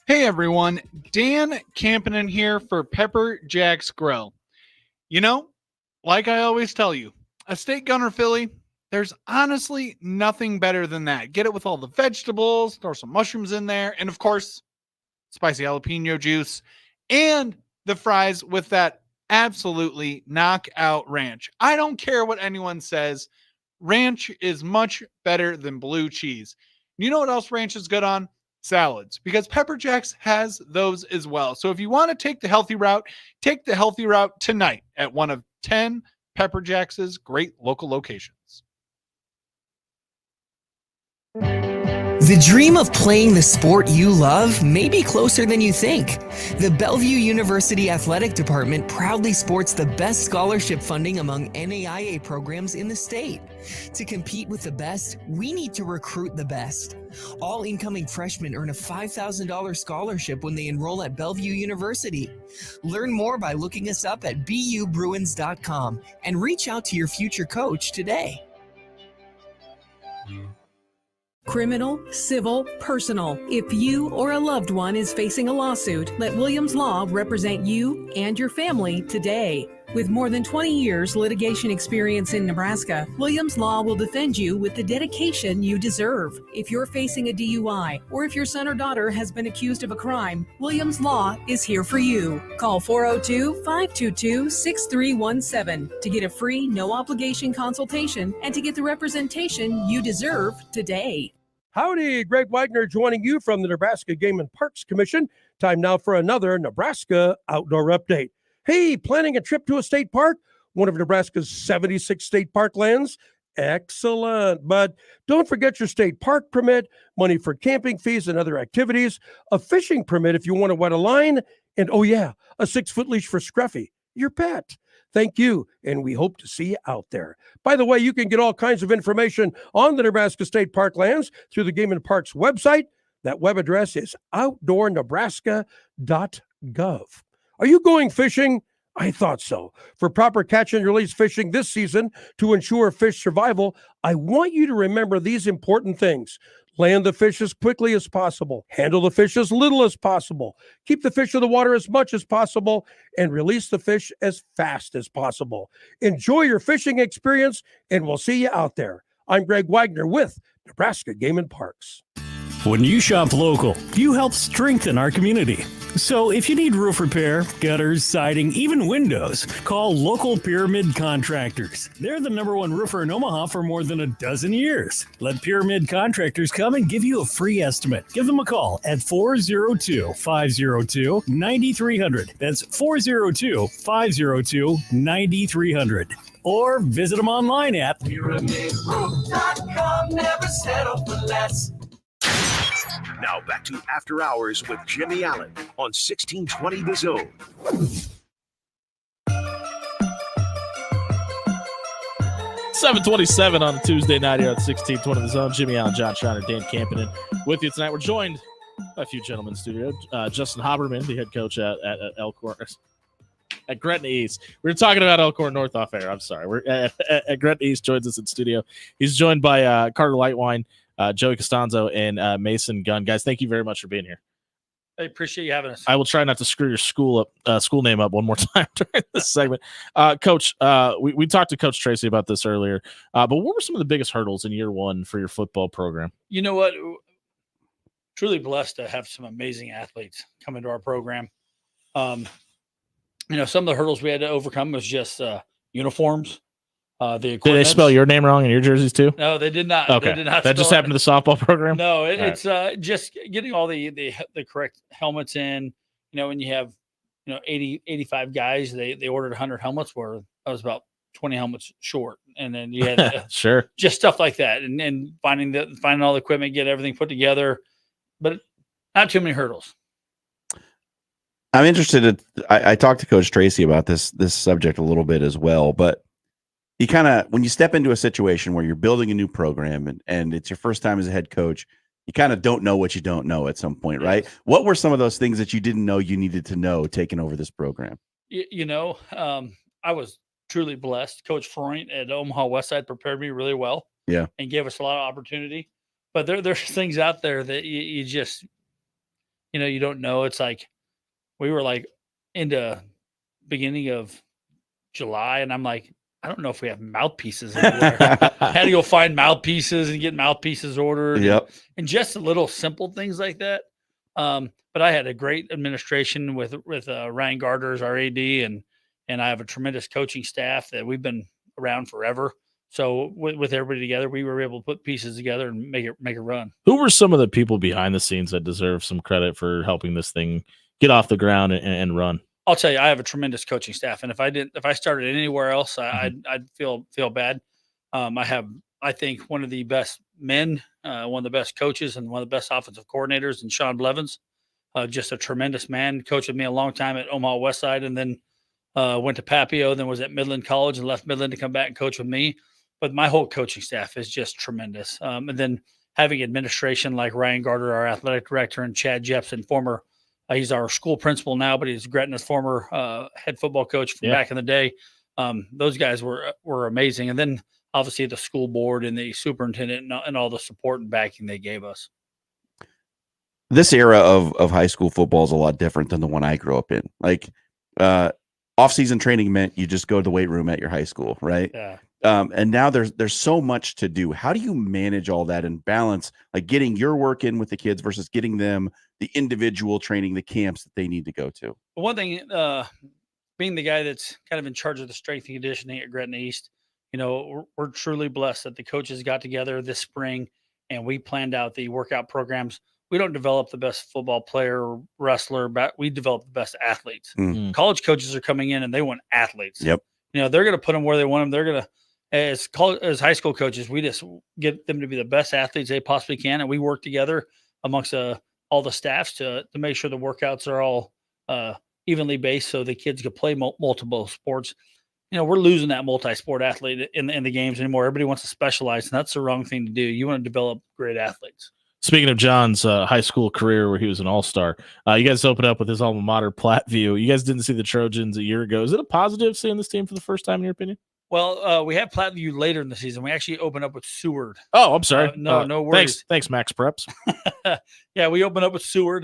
Hey everyone, Dan Campanen here for Pepper Jack's Grill. You know, like I always tell you, a steak gunner Philly, there's honestly nothing better than that. Get it with all the vegetables, throw some mushrooms in there, and of course, spicy jalapeno juice, and the fries with that absolutely knockout ranch. I don't care what anyone says, ranch is much better than blue cheese. You know what else ranch is good on? Salads, because Pepper Jack's has those as well. So if you want to take the healthy route tonight at one of 10 Pepper Jack's great local locations. The dream of playing the sport you love may be closer than you think. The Bellevue University Athletic Department proudly sports the best scholarship funding among NAIA programs in the state. To compete with the best, we need to recruit the best. All incoming freshmen earn a $5,000 scholarship when they enroll at Bellevue University. Learn more by looking us up at BUBruins.com and reach out to your future coach today. Criminal, civil, personal. If you or a loved one is facing a lawsuit, let Williams Law represent you and your family today. With more than 20 years litigation experience in Nebraska, Williams Law will defend you with the dedication you deserve. If you're facing a DUI or if your son or daughter has been accused of a crime, Williams Law is here for you. Call 402-522-6317 to get a free, no-obligation consultation and to get the representation you deserve today. Howdy, Greg Wagner joining you from the Nebraska Game and Parks Commission. Time now for another Nebraska Outdoor Update. Hey, planning a trip to a state park? One of Nebraska's 76 state park lands? Excellent. But don't forget your state park permit, money for camping fees and other activities, a fishing permit if you want to wet a line, and oh yeah, a 6-foot leash for Scruffy, your pet. Thank you, and we hope to see you out there. By the way, you can get all kinds of information on the Nebraska State Park lands through the Game and Parks website. That web address is outdoornebraska.gov. Are you going fishing? I thought so. For proper catch and release fishing this season to ensure fish survival, I want you to remember these important things. Land the fish as quickly as possible. Handle the fish as little as possible. Keep the fish in the water as much as possible. And release the fish as fast as possible. Enjoy your fishing experience, and we'll see you out there. I'm Greg Wagner with Nebraska Game and Parks. When you shop local, you help strengthen our community. So if you need roof repair, gutters, siding, even windows, call Local Pyramid Contractors. They're the #1 roofer in Omaha for more than a dozen years. Let Pyramid Contractors come and give you a free estimate. Give them a call at 402-502-9300. That's 402-502-9300. Or visit them online at PyramidRoof.com. Never settle for less. Now back to After Hours with Jimmy Allen on 1620 The Zone. $7:27 on a Tuesday night here at 1620 The Zone. Jimmy Allen, John Schreiner, Dan Campanen with you tonight. We're joined by a few gentlemen in the studio. Justin Haberman, the head coach at Elkhorn, at Gretna East. We were talking about Elkhorn North off air. I'm sorry. We're at Gretna East joins us in studio. He's joined by Carter Lightwine, Joey Costanzo, and Mason Gunn. Guys, thank you very much for being here. I appreciate you having us. I will try not to screw your school name up one more time during this segment. Coach, we talked to Coach Tracy about this earlier, but what were some of the biggest hurdles in year one for your football program? You know what? Truly blessed to have some amazing athletes come into our program. Some of the hurdles we had to overcome was just uniforms. Did they spell your name wrong in your jerseys too? No, they did not. Okay, they did not that just happened to the softball program. No, it's just getting all the correct helmets in. When you have 80, 85 guys, they ordered 100 helmets. Where I was about 20 helmets short. and then you had Sure. just stuff like that, and finding all the equipment, get everything put together, but not too many hurdles. I'm interested. I talked to Coach Tracy about this subject a little bit as well, but you kind of, when you step into a situation where you're building a new program and it's your first time as a head coach, you kind of don't know what you don't know at some point, right? What were some of those things that you didn't know you needed to know taking over this program? I was truly blessed. Coach Freund at Omaha Westside prepared me really well. Yeah. And gave us a lot of opportunity. But there's things out there that you just, you don't know. It's like we were like into beginning of July, and I'm like, I don't know if we have mouthpieces anywhere. Had to go find mouthpieces and get mouthpieces ordered. Yep. And just little simple things like that. But I had a great administration with Ryan Gardner as our AD, and I have a tremendous coaching staff that we've been around forever. So with everybody together, we were able to put pieces together and make it run. Who were some of the people behind the scenes that deserve some credit for helping this thing get off the ground and run? I'll tell you, I have a tremendous coaching staff, and if I started anywhere else, I'd feel bad. I have, I think, one of the best men, one of the best coaches, and one of the best offensive coordinators, and Sean Blevins, just a tremendous man. Coached with me a long time at Omaha Westside, and then went to Papio, then was at Midland College, and left Midland to come back and coach with me. But my whole coaching staff is just tremendous. And then having administration like Ryan Gardner, our athletic director, and Chad Jepson, former. He's our school principal now, but he's Gretna's former head football coach from back in the day. Those guys were amazing. And then obviously the school board and the superintendent and all the support and backing they gave us. This era of high school football is a lot different than the one I grew up in. Like off-season training meant you just go to the weight room at your high school, right? Yeah. And now there's so much to do. How do you manage all that and balance, like getting your work in with the kids versus getting them the individual training, the camps that they need to go to? One thing, being the guy that's kind of in charge of the strength and conditioning at Gretna East, we're truly blessed that the coaches got together this spring and we planned out the workout programs. We don't develop the best football player or wrestler, but we develop the best athletes. Mm. College coaches are coming in and they want athletes. Yep. They're going to put them where they want them. They're going to, as high school coaches, we just get them to be the best athletes they possibly can. And we work together amongst all the staffs to make sure the workouts are all evenly based so the kids can play multiple sports. We're losing that multi-sport athlete in the games anymore. Everybody wants to specialize, and that's the wrong thing to do. You want to develop great athletes. Speaking of John's high school career where he was an all-star, you guys opened up with his alma mater, Platteview. You guys didn't see the Trojans a year ago. Is it a positive seeing this team for the first time, in your opinion? Well, we have Platteview later in the season. We actually opened up with Seward. Oh, I'm sorry. No worries. Thanks, Max Preps. Yeah, we opened up with Seward.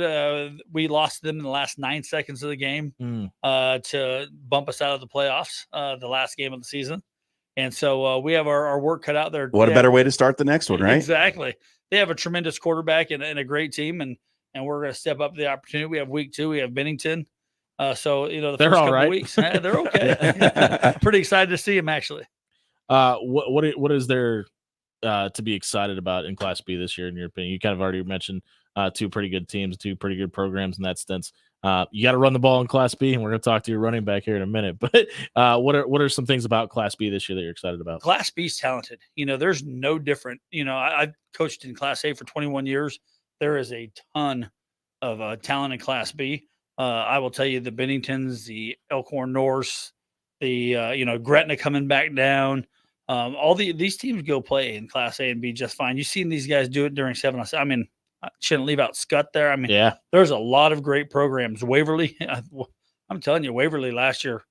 We lost them in the last 9 seconds of the game to bump us out of the playoffs, the last game of the season. And so we have our work cut out there. What a better way to start the next one, right? Exactly. They have a tremendous quarterback and a great team, and we're going to step up the opportunity. We have week 2. We have Bennington. So the they're first all couple right. weeks, they're okay. Pretty excited to see them actually. What is there to be excited about in Class B this year, in your opinion? You kind of already mentioned 2 pretty good teams, 2 pretty good programs in that sense. You got to run the ball in Class B, and we're going to talk to your running back here in a minute. But what are some things about Class B this year that you're excited about? Class B is talented. There's no different. I've coached in Class A for 21 years. There is a ton of talent in Class B. I will tell you the Benningtons, the Elkhorn Norse, the Gretna coming back down. All these teams go play in Class A and B just fine. You've seen these guys do it during 7-on-7. I mean, I shouldn't leave out Scott there. I mean, yeah, there's a lot of great programs. Waverly, I'm telling you, Waverly last year,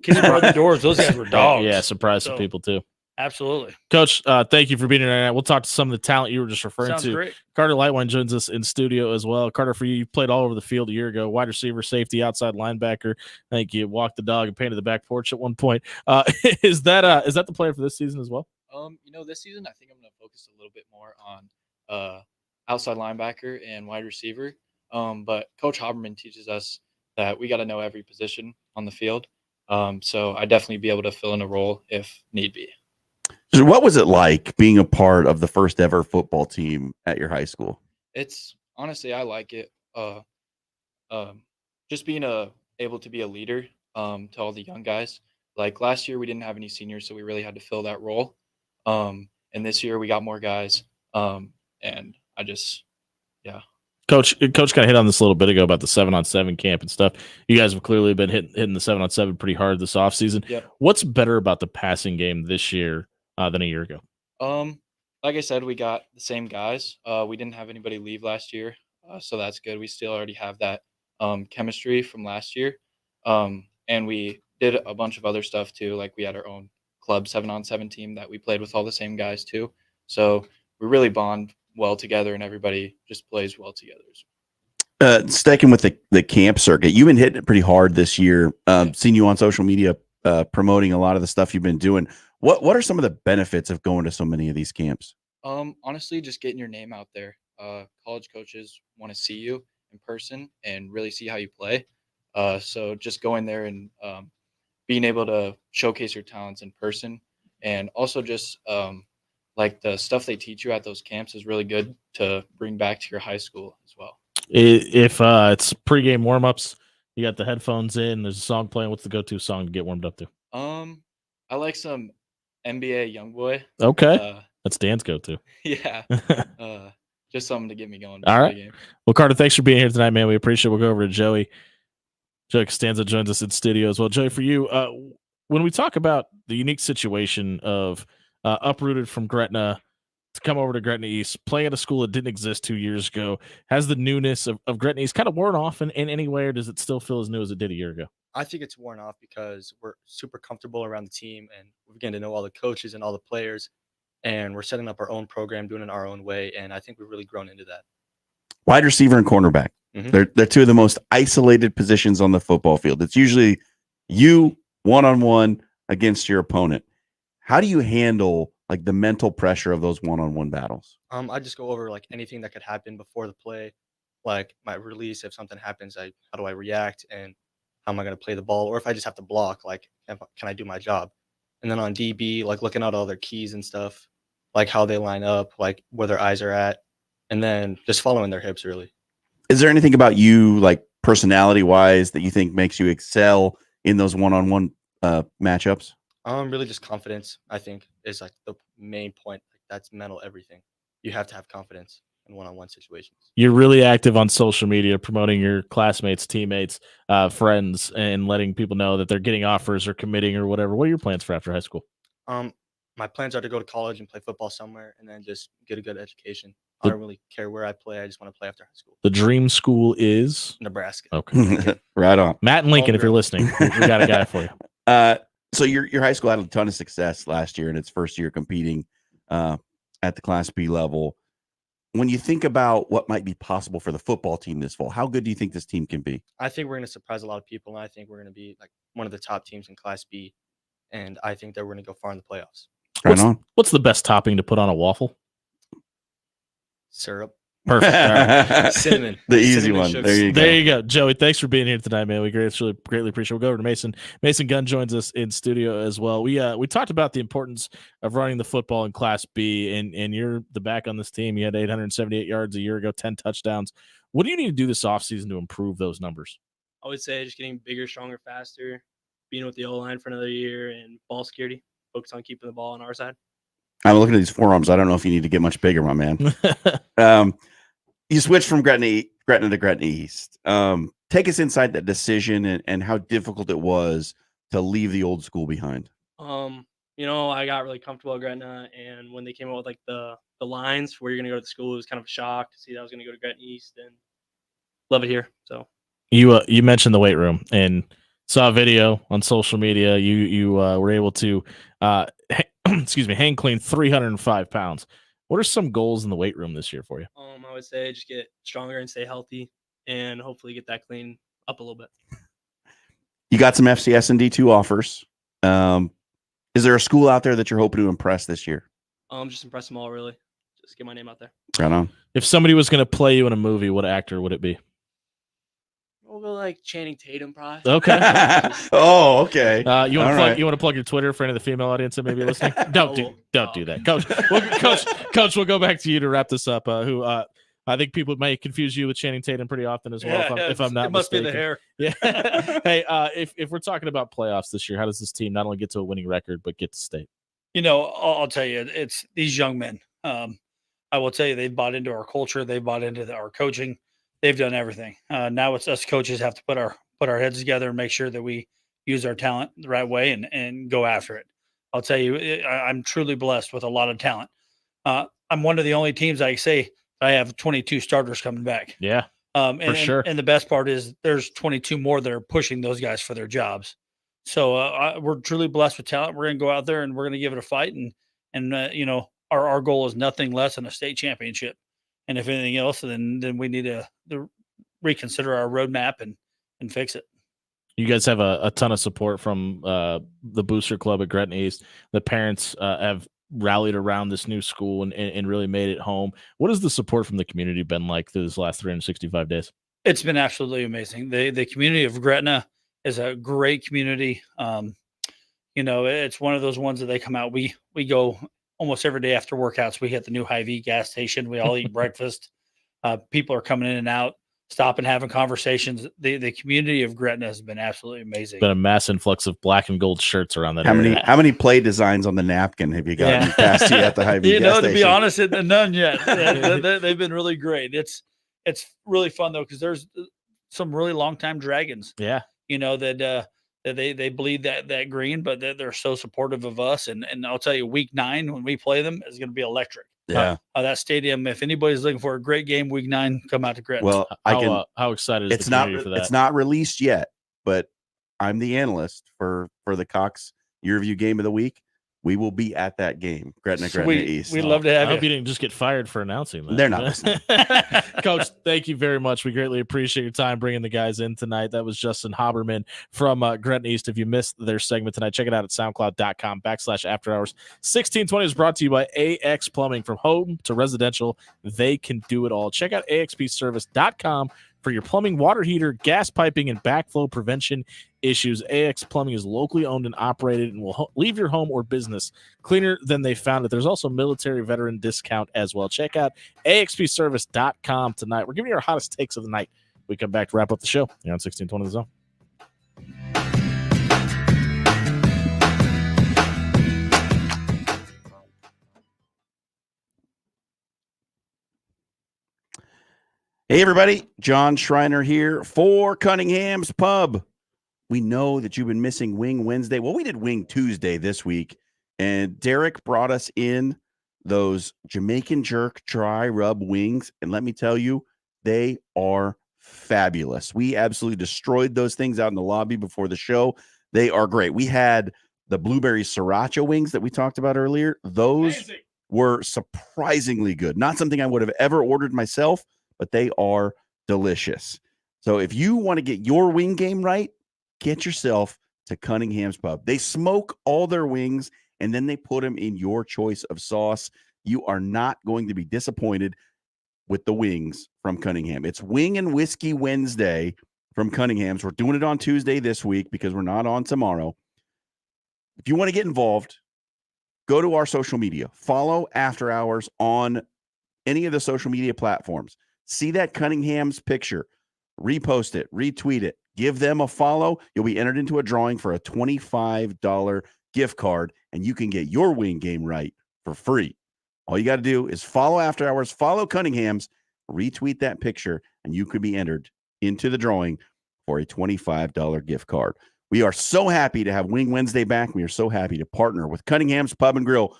kids brought the doors. Those guys were dogs. Yeah, surprised some people too. Absolutely. Coach, thank you for being here tonight. We'll talk to some of the talent you were just referring Sounds to. great. Carter Lightwine joins us in studio as well. Carter, for you played all over the field a year ago, wide receiver, safety, outside linebacker. I think you walked the dog and painted the back porch at one point. Is that the player for this season as well? This season I think I'm going to focus a little bit more on outside linebacker and wide receiver. But Coach Haberman teaches us that we got to know every position on the field. So I definitely be able to fill in a role if need be. So what was it like being a part of the first ever football team at your high school? It's honestly, I like it. Just being able to be a leader to all the young guys. like last year we didn't have any seniors, so we really had to fill that role. And this year we got more guys. And I just, yeah. Coach kind of hit on this a little bit ago about the 7-on-7 camp and stuff. You guys have clearly been hitting the 7-on-7 pretty hard this offseason. Yep. What's better about the passing game this year than a year ago? Like I said, we got the same guys. We didn't have anybody leave last year, so that's good. We still already have that chemistry from last year. And we did a bunch of other stuff too. Like we had our own club 7-on-7 team that we played with all the same guys too. So we really bond well together, and everybody just plays well together. Sticking with the camp circuit, you've been hitting it pretty hard this year. Seen you on social media promoting a lot of the stuff you've been doing. What are some of the benefits of going to so many of these camps? Honestly, just getting your name out there. College coaches want to see you in person and really see how you play. So just going there and being able to showcase your talents in person, and also just like the stuff they teach you at those camps is really good to bring back to your high school as well. If it's pregame warm-ups, you got the headphones in, there's a song playing, what's the go-to song to get warmed up to? I like some NBA YoungBoy. Okay. That's Dan's go-to. Yeah. Just something to get me going. All right. Well, Carter, thanks for being here tonight, man. We appreciate it. We'll go over to Joey. Joey Costanza joins us in studio as well. Joey, for you, when we talk about the unique situation of uprooted from Gretna to come over to Gretna East, playing at a school that didn't exist 2 years ago, has the newness of Gretna East kind of worn off in any way, or does it still feel as new as it did a year ago? I think it's worn off because we're super comfortable around the team, and we're getting to know all the coaches and all the players, and we're setting up our own program, doing it our own way, and I think we've really grown into that. Wide receiver and cornerback. Mhm. They're two of the most isolated positions on the football field. It's usually you one-on-one against your opponent. How do you handle like the mental pressure of those one-on-one battles? I just go over like anything that could happen before the play, like my release. If something happens, how do I react, and how am I going to play the ball? Or if I just have to block, like can I do my job? And then on DB, like looking at all their keys and stuff, like how they line up, like where their eyes are at, and then just following their hips really. Is there anything about you, like personality-wise, that you think makes you excel in those one-on-one matchups? Really just confidence, I think, is like the main point. Like that's mental everything. You have to have confidence in one-on-one situations. You're really active on social media, promoting your classmates, teammates, friends, and letting people know that they're getting offers or committing or whatever. What are your plans for after high school? My plans are to go to college and play football somewhere, and then just get a good education. I don't really care where I play. I just want to play after high school. The dream school is Nebraska. Okay. Right on. Matt and Lincoln, if you're listening, we got a guy for you. So your high school had a ton of success last year in its first year competing at the Class B level. When you think about what might be possible for the football team this fall, how good do you think this team can be? I think we're going to surprise a lot of people, and I think we're going to be like one of the top teams in Class B, and I think that we're going to go far in the playoffs. What's the best topping to put on a waffle? Syrup. Perfect. All right. Cinnamon. The easy Cinnamon one. sugar. There you go. Joey, thanks for being here tonight, man. We greatly appreciate it. We'll go over to Mason. Mason Gunn joins us in studio as well. We talked about the importance of running the football in Class B, and you're the back on this team. You had 878 yards a year ago, 10 touchdowns. What do you need to do this offseason to improve those numbers? I would say just getting bigger, stronger, faster, being with the O-line for another year, and ball security. Focus on keeping the ball on our side. I'm looking at these forearms. I don't know if you need to get much bigger, my man. You switched from Gretna to Gretna East. Take us inside that decision and how difficult it was to leave the old school behind. I got really comfortable at Gretna, and when they came out with like the lines where you're going to go to the school, it was kind of a shock to see that I was going to go to Gretna East, and love it here. So you mentioned the weight room and saw a video on social media. You were able to hang clean 305 pounds. What are some goals in the weight room this year for you? I would say just get stronger and stay healthy, and hopefully get that clean up a little bit. You got some FCS and D2 offers. Is there a school out there that you're hoping to impress this year? Just impress them all, really. Just get my name out there. Right on. If somebody was going to play you in a movie, what actor would it be? We'll go like Channing Tatum, probably. Okay. Oh, okay. You want to plug your Twitter for any of the female audience that may be listening? Don't do that, Coach. Coach, we'll go back to you to wrap this up. I think people may confuse you with Channing Tatum pretty often as well. Yeah, if I'm not it must mistaken. be the hair. Yeah. Hey, if we're talking about playoffs this year, how does this team not only get to a winning record but get to state? You know, I'll tell you, it's these young men. I will tell you, they've bought into our culture. They've bought into our coaching. They've done everything. Now it's us coaches have to put our heads together and make sure that we use our talent the right way and go after it. I'll tell you, I'm truly blessed with a lot of talent. I'm one of the only teams I say I have 22 starters coming back. Yeah, for sure. And the best part is there's 22 more that are pushing those guys for their jobs. So we're truly blessed with talent. We're going to go out there and we're going to give it a fight. And you know, our goal is nothing less than a state championship. And if anything else, then we need to reconsider our roadmap and fix it. You guys have a ton of support from the Booster Club at Gretna East. The parents have rallied around this new school and really made it home. What has the support from the community been like through this last 365 days? It's been absolutely amazing. The community of Gretna is a great community. You know, it's one of those ones that they come out. We go almost every day after workouts. We hit the new Hy-Vee gas station. We all eat breakfast. People are coming in and out, stopping, having conversations. The community of Gretna has been absolutely amazing. Been a mass influx of black and gold shirts around that area. How many play designs on the napkin have you gotten past you at the Hy-Vee gas to station? be honest, none yet. They've been really great. It's really fun though, because there's some really long time dragons. Yeah, you know that they bleed that green, but they're so supportive of us. And I'll tell you, week 9 when we play them is going to be electric. Yeah. That stadium. If anybody's looking for a great game, week 9, come out to Gretna. Well, how excited is it's the not community for that? It's not released yet, but I'm the analyst for the Cox Year Review Game of the Week. We will be at that game, Gretna East. We'd love to have I hope you didn't just get fired for announcing that. They're not listening. Coach, thank you very much. We greatly appreciate your time bringing the guys in tonight. That was Justin Haberman from Gretna East. If you missed their segment tonight, check it out at soundcloud.com/afterhours. 1620 is brought to you by AX Plumbing. From home to residential, they can do it all. Check out axpservice.com for your plumbing, water heater, gas piping, and backflow prevention issues. AX Plumbing is locally owned and operated and will leave your home or business cleaner than they found it. There's also military veteran discount as well. Check out axpservice.com tonight. We're giving you our hottest takes of the night. We come back to wrap up the show here on 1620 The Zone. Hey, everybody. John Schreiner here for Cunningham's Pub. We know that you've been missing Wing Wednesday. Well, we did Wing Tuesday this week, and Derek brought us in those Jamaican Jerk dry rub wings. And let me tell you, they are fabulous. We absolutely destroyed those things out in the lobby before the show. They are great. We had the blueberry sriracha wings that we talked about earlier. Those were surprisingly good. Not something I would have ever ordered myself, but they are delicious. So if you want to get your wing game right, get yourself to Cunningham's Pub. They smoke all their wings, and then they put them in your choice of sauce. You are not going to be disappointed with the wings from Cunningham. It's Wing and Whiskey Wednesday from Cunningham's. We're doing it on Tuesday this week because we're not on tomorrow. If you want to get involved, go to our social media. Follow After Hours on any of the social media platforms. See that Cunningham's picture, repost it, retweet it, give them a follow. You'll be entered into a drawing for a $25 gift card, and you can get your wing game right for free. All you got to do is follow After Hours, follow Cunningham's, retweet that picture, and you could be entered into the drawing for a $25 gift card. We are so happy to have Wing Wednesday back. We are so happy to partner with Cunningham's Pub and Grill,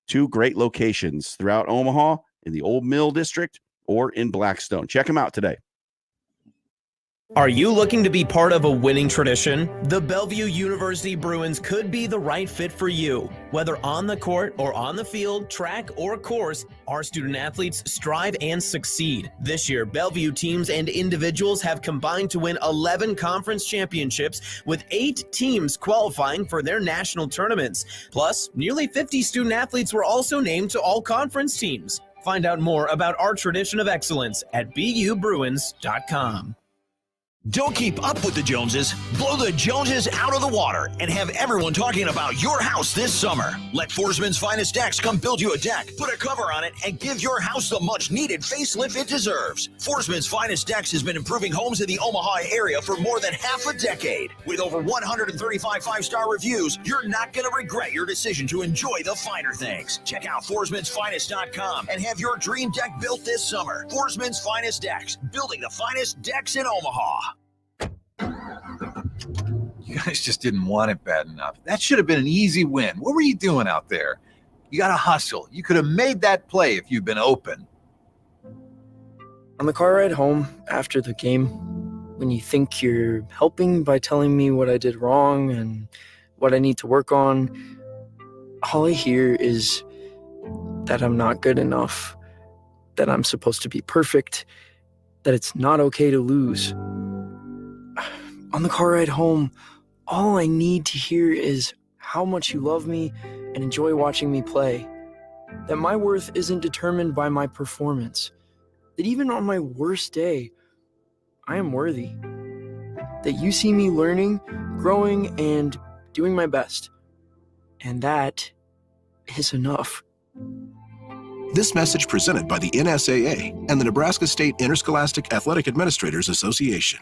2 great locations throughout Omaha, in the Old Mill District or in Blackstone. Check them out today. Are you looking to be part of a winning tradition? The Bellevue University Bruins could be the right fit for you. Whether on the court or on the field, track or course, our student athletes strive and succeed. This year, Bellevue teams and individuals have combined to win 11 conference championships, with 8 teams qualifying for their national tournaments. Plus, nearly 50 student athletes were also named to all conference teams. Find out more about our tradition of excellence at BUBruins.com. Don't keep up with the Joneses. Blow the Joneses out of the water and have everyone talking about your house this summer. Let Forsman's Finest Decks come build you a deck, put a cover on it, and give your house the much-needed facelift it deserves. Forsman's Finest Decks has been improving homes in the Omaha area for more than half a decade. With over 135 five-star reviews, you're not going to regret your decision to enjoy the finer things. Check out Forsman'sFinest.com and have your dream deck built this summer. Forsman's Finest Decks, building the finest decks in Omaha. You guys just didn't want it bad enough. That should have been an easy win. What were you doing out there? You got to hustle. You could have made that play if you'd been open. On the car ride home after the game, when you think you're helping by telling me what I did wrong and what I need to work on, all I hear is that I'm not good enough, that I'm supposed to be perfect, that it's not okay to lose. On the car ride home, all I need to hear is how much you love me and enjoy watching me play. That my worth isn't determined by my performance. That even on my worst day, I am worthy. That you see me learning, growing, and doing my best. And that is enough. This message presented by the NSAA and the Nebraska State Interscholastic Athletic Administrators Association.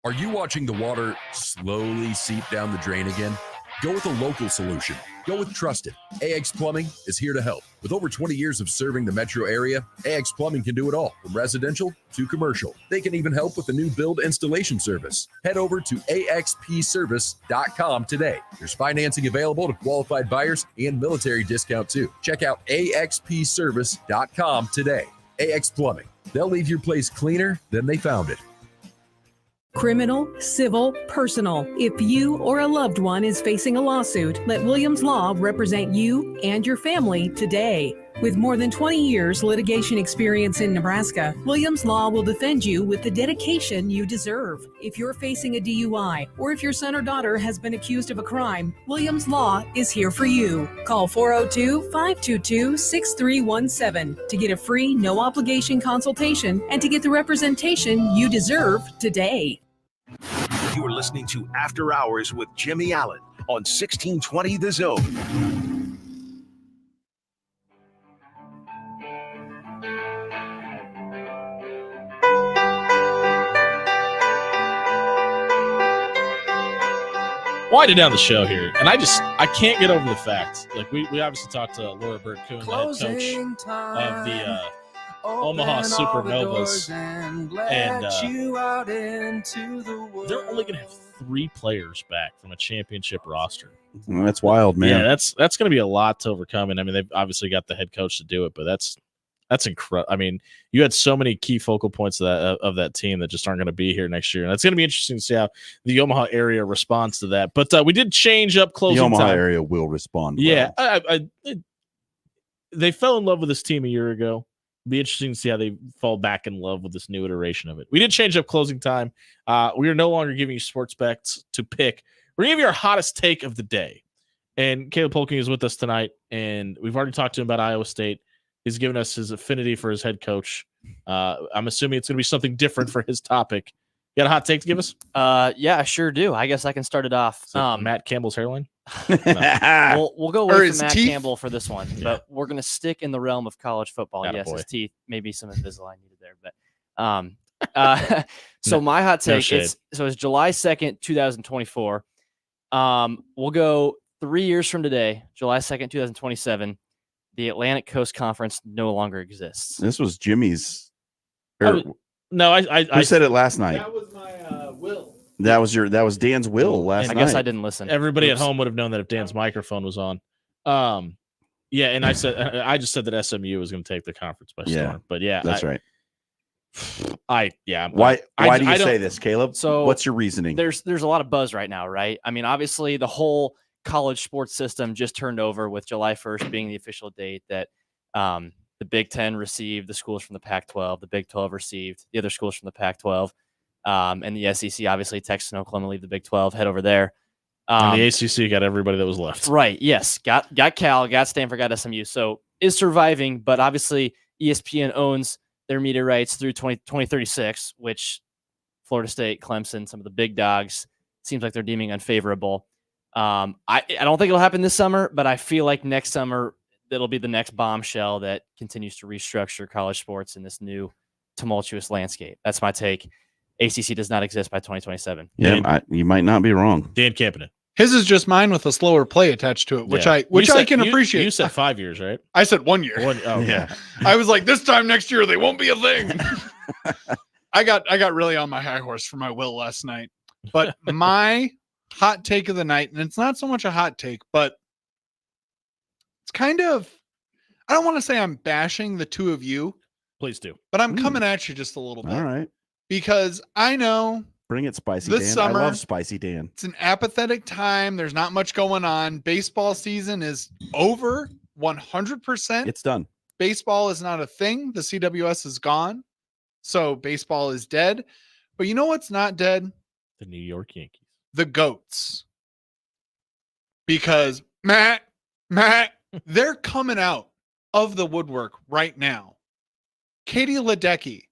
Are you watching the water slowly seep down the drain again? Go with a local solution. Go with trusted. AX Plumbing is here to help. With over 20 years of serving the metro area, AX Plumbing can do it all, from residential to commercial. They can even help with the new build installation service. Head over to axpservice.com today. There's financing available to qualified buyers and military discount too. Check out axpservice.com today. AX Plumbing. They'll leave your place cleaner than they found it. Criminal, civil, personal. If you or a loved one is facing a lawsuit, let Williams Law represent you and your family today. With more than 20 years litigation experience in Nebraska, Williams Law will defend you with the dedication you deserve. If you're facing a DUI or if your son or daughter has been accused of a crime, Williams Law is here for you. Call 402-522-6317 to get a free, no-obligation consultation and to get the representation you deserve today. You are listening to After Hours with Jimmy Allen on 1620 The Zone. Winding down the show here, and I can't get over the fact, like we obviously talked to Laura Bird-Coon, the head coach of the Omaha Supernovas, and they're only going to have 3 players back from a championship roster. Well, that's wild, man. Yeah, that's going to be a lot to overcome, and I mean they've obviously got the head coach to do it, but that's incredible. I mean, you had so many key focal points of that team that just aren't going to be here next year, and it's going to be interesting to see how the Omaha area responds to that. But we did change up closing time. The Omaha area will respond. Yeah, they fell in love with this team a year ago. Be interesting to see how they fall back in love with this new iteration of it. We did change up closing time. We are no longer giving you sports bets to pick. We're going to give you our hottest take of the day. And Caleb Polking is with us tonight, and we've already talked to him about Iowa State. He's given us his affinity for his head coach. I'm assuming it's going to be something different for his topic. You got a hot take to give us? Yeah, I sure do. I guess I can start it off. Matt Campbell's hairline? No. We'll go away from Matt teeth? Campbell for this one, but we're going to stick in the realm of college football. Atta Yes, boy. his teeth, maybe some Invisalign needed there, but so my hot take is it's July 2nd, 2024. We'll go 3 years from today, July 2nd, 2027. The Atlantic Coast Conference no longer exists. This was Jimmy's. No, I said it last night. That was my will. That was Dan's will last night. I guess I didn't listen. Everybody at home would have known that if Dan's microphone was on. Yeah, and I just said that SMU was going to take the conference by storm. Yeah, but yeah, that's right. Why do you say this, Caleb? So what's your reasoning? There's a lot of buzz right now, right? I mean, obviously the whole college sports system just turned over with July 1st being the official date that the Big Ten received the schools from the Pac-12, the Big 12 received the other schools from the Pac-12, and the SEC obviously Texas and Oklahoma leave the Big 12, head over there. And the ACC got everybody that was left. Right. Yes. Got Cal, got Stanford, got SMU. So is surviving, but obviously ESPN owns their media rights through 2036, which Florida State, Clemson, some of the big dogs. Seems like they're deeming unfavorable. I don't think it'll happen this summer, but I feel like next summer that'll be the next bombshell that continues to restructure college sports in this new tumultuous landscape. That's my take. ACC does not exist by 2027. Yeah, you might not be wrong. Dan Campion. His is just mine with a slower play attached to it, which I can appreciate. You said 5 years, right? I said 1 year. Yeah. I was like, this time next year they won't be a thing. I got really on my high horse for my will last night. But my hot take of the night, and it's not so much a hot take, but it's kind of, I don't want to say I'm bashing the two of you. Please do. But I'm coming at you just a little bit. All right. Because I know Bring it, Spicy this Dan. summer, I love Spicy Dan. it's an apathetic time. There's not much going on. Baseball season is over 100%. It's done. Baseball is not a thing. The CWS is gone. So baseball is dead. But you know what's not dead? The New York Yankees. The GOATs. Because Matt, they're coming out of the woodwork right now. Katie Ledecky,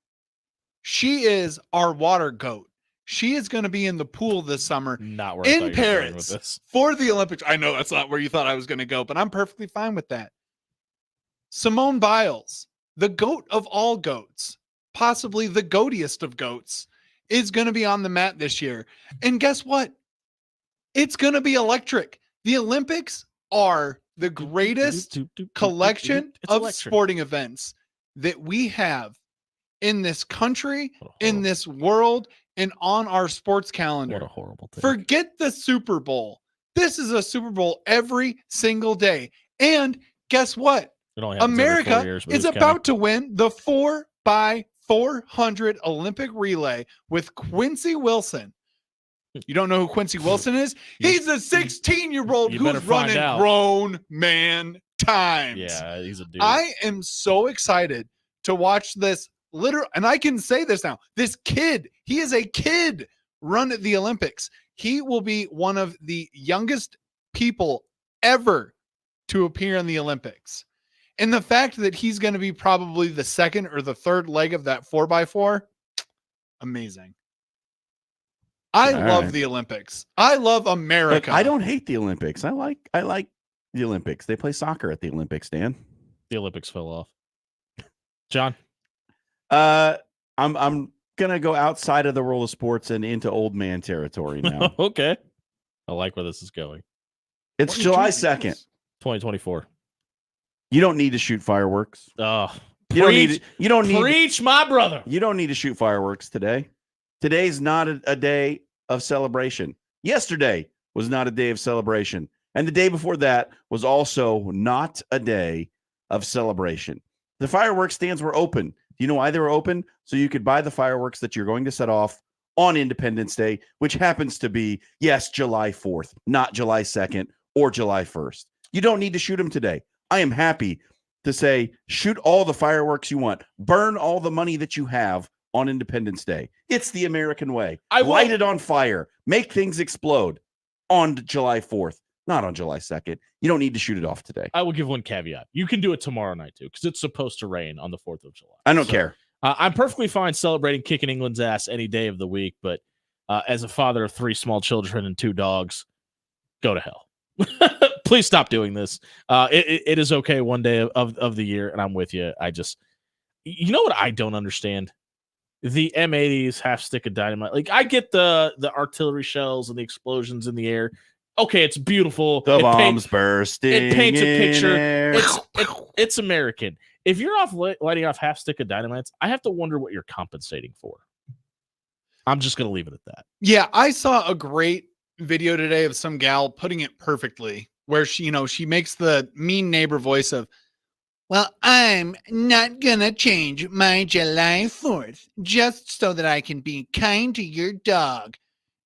she is our water goat. She is going to be in the pool this summer Not where I thought in you were going with Paris this. for the Olympics. I know that's not where you thought I was going to go, but I'm perfectly fine with that. Simone Biles, the goat of all goats, possibly the goatiest of goats, is going to be on the mat this year. And guess what? It's going to be electric. The Olympics are the greatest collection of sporting events that we have in this country, in this world, and on our sports calendar. What a horrible thing. Forget the Super Bowl. This is a Super Bowl every single day. And guess what? It only happens every 4 America years, but is who's about to win the 4x400 Olympic relay with Quincy Wilson. You don't know who Quincy Wilson is? He's a 16-year-old you better who's find running out. grown man times. Yeah, he's a dude. I am so excited to watch this and I can say this now. This kid, he is a kid, run at the Olympics. He will be one of the youngest people ever to appear in the Olympics. And the fact that he's going to be probably the second or the third leg of that 4x4, amazing. I love the Olympics. I love America. Look, I don't hate the Olympics. I like the Olympics. They play soccer at the Olympics, Dan. The Olympics fell off. John? I'm gonna go outside of the world of sports and into old man territory now. Okay. I like where this is going. It's July 2nd. 2024. You don't need to shoot fireworks. Oh, You don't need preach, my brother. You don't need to shoot fireworks today. Today's not a day of celebration. Yesterday was not a day of celebration. And the day before that was also not a day of celebration. The fireworks stands were open. Do you know why they were open? So you could buy the fireworks that you're going to set off on Independence Day, which happens to be, yes, July 4th, not July 2nd or July 1st. You don't need to shoot them today. I am happy to say, shoot all the fireworks you want. Burn all the money that you have on Independence Day. It's the American way. Light it on fire. Make things explode on July 4th, not on July 2nd. You don't need to shoot it off today. I will give one caveat. You can do it tomorrow night, too, because it's supposed to rain on the 4th of July. I don't care. I'm perfectly fine celebrating kicking England's ass any day of the week, but as a father of 3 small children and 2 dogs, go to hell. Please stop doing this. It is okay one day of the year, and I'm with you. You know what I don't understand? The M80s half stick of dynamite. Like, I get the artillery shells and the explosions in the air. Okay, it's beautiful. The bombs bursting. It paints a in picture. air. It's American. If you're lighting off half stick of dynamites, I have to wonder what you're compensating for. I'm just going to leave it at that. Yeah, I saw a great video today of some gal putting it perfectly, where she makes the mean neighbor voice of, well, I'm not gonna change my July 4th just so that I can be kind to your dog.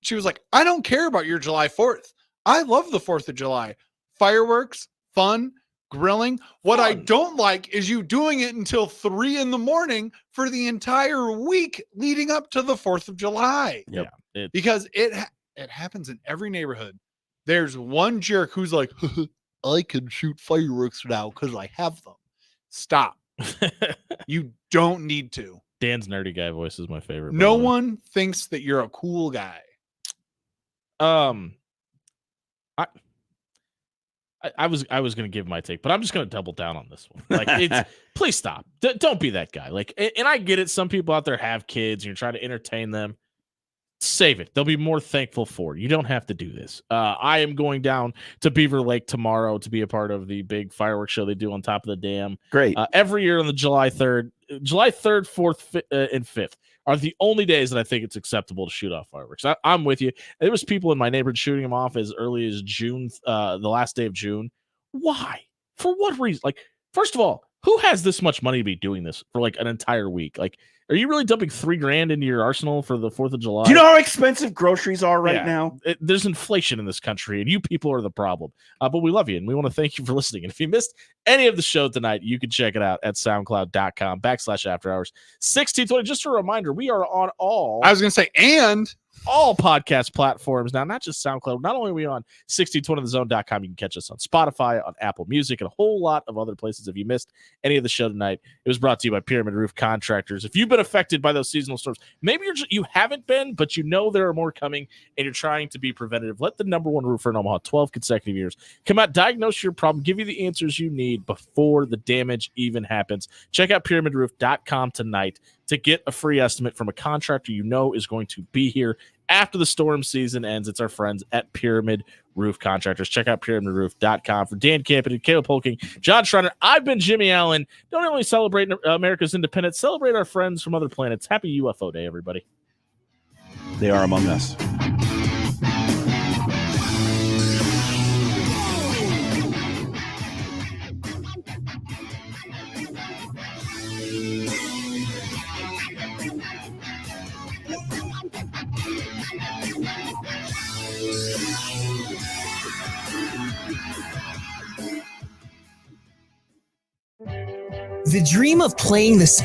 She was like, I don't care about your July 4th. I love the 4th of July. Fireworks, fun, grilling. What I don't like is you doing it until 3 a.m. for the entire week leading up to the 4th of July. Yep. Because it happens in every neighborhood. There's one jerk who's like, I can shoot fireworks now because I have them. Stop. You don't need to. Dan's nerdy guy voice is my favorite. by No the way. one thinks that you're a cool guy. I was going to give my take, but I'm just going to double down on this one. Like, it's please stop. Don't be that guy. Like, and I get it. Some people out there have kids, and you're trying to entertain them. Save it. They'll be more thankful for it. You don't have to do this. I am going down to Beaver Lake tomorrow to be a part of the big fireworks show they do on top of the dam. Great. Every year on the July 3rd, 4th, and 5th are the only days that I think it's acceptable to shoot off fireworks. I'm with you. There was people in my neighborhood shooting them off as early as June, the last day of June. Why? For what reason? Like, first of all, who has this much money to be doing this for like an entire week? Like, are you really dumping $3,000 into your arsenal for the 4th of July? Do you know how expensive groceries are right now? There's inflation in this country, and you people are the problem. But we love you, and we want to thank you for listening. And if you missed any of the show tonight, you can check it out at soundcloud.com/afterhours 1620. Just a reminder, we are on all. I was going to say, and all podcast platforms now, not just SoundCloud. Not only are we on 1620thezone.com, you can catch us on Spotify, on Apple Music, and a whole lot of other places. If you missed any of the show tonight, it was brought to you by Pyramid Roof Contractors. If you've been affected by those seasonal storms, maybe you haven't been, but you know there are more coming, and you're trying to be preventative. Let the number one roofer in Omaha, 12 consecutive years, come out, diagnose your problem, give you the answers you need before the damage even happens. Check out pyramidroof.com tonight to get a free estimate from a contractor you know is going to be here after the storm season ends. It's our friends at Pyramid Roof Contractors. Check out pyramidroof.com. For Dan Campion and Caleb Polking, John Schreiner, I've been Jimmy Allen. Don't only celebrate America's independence, celebrate our friends from other planets. Happy UFO Day, everybody. They are among us. The dream of playing the sport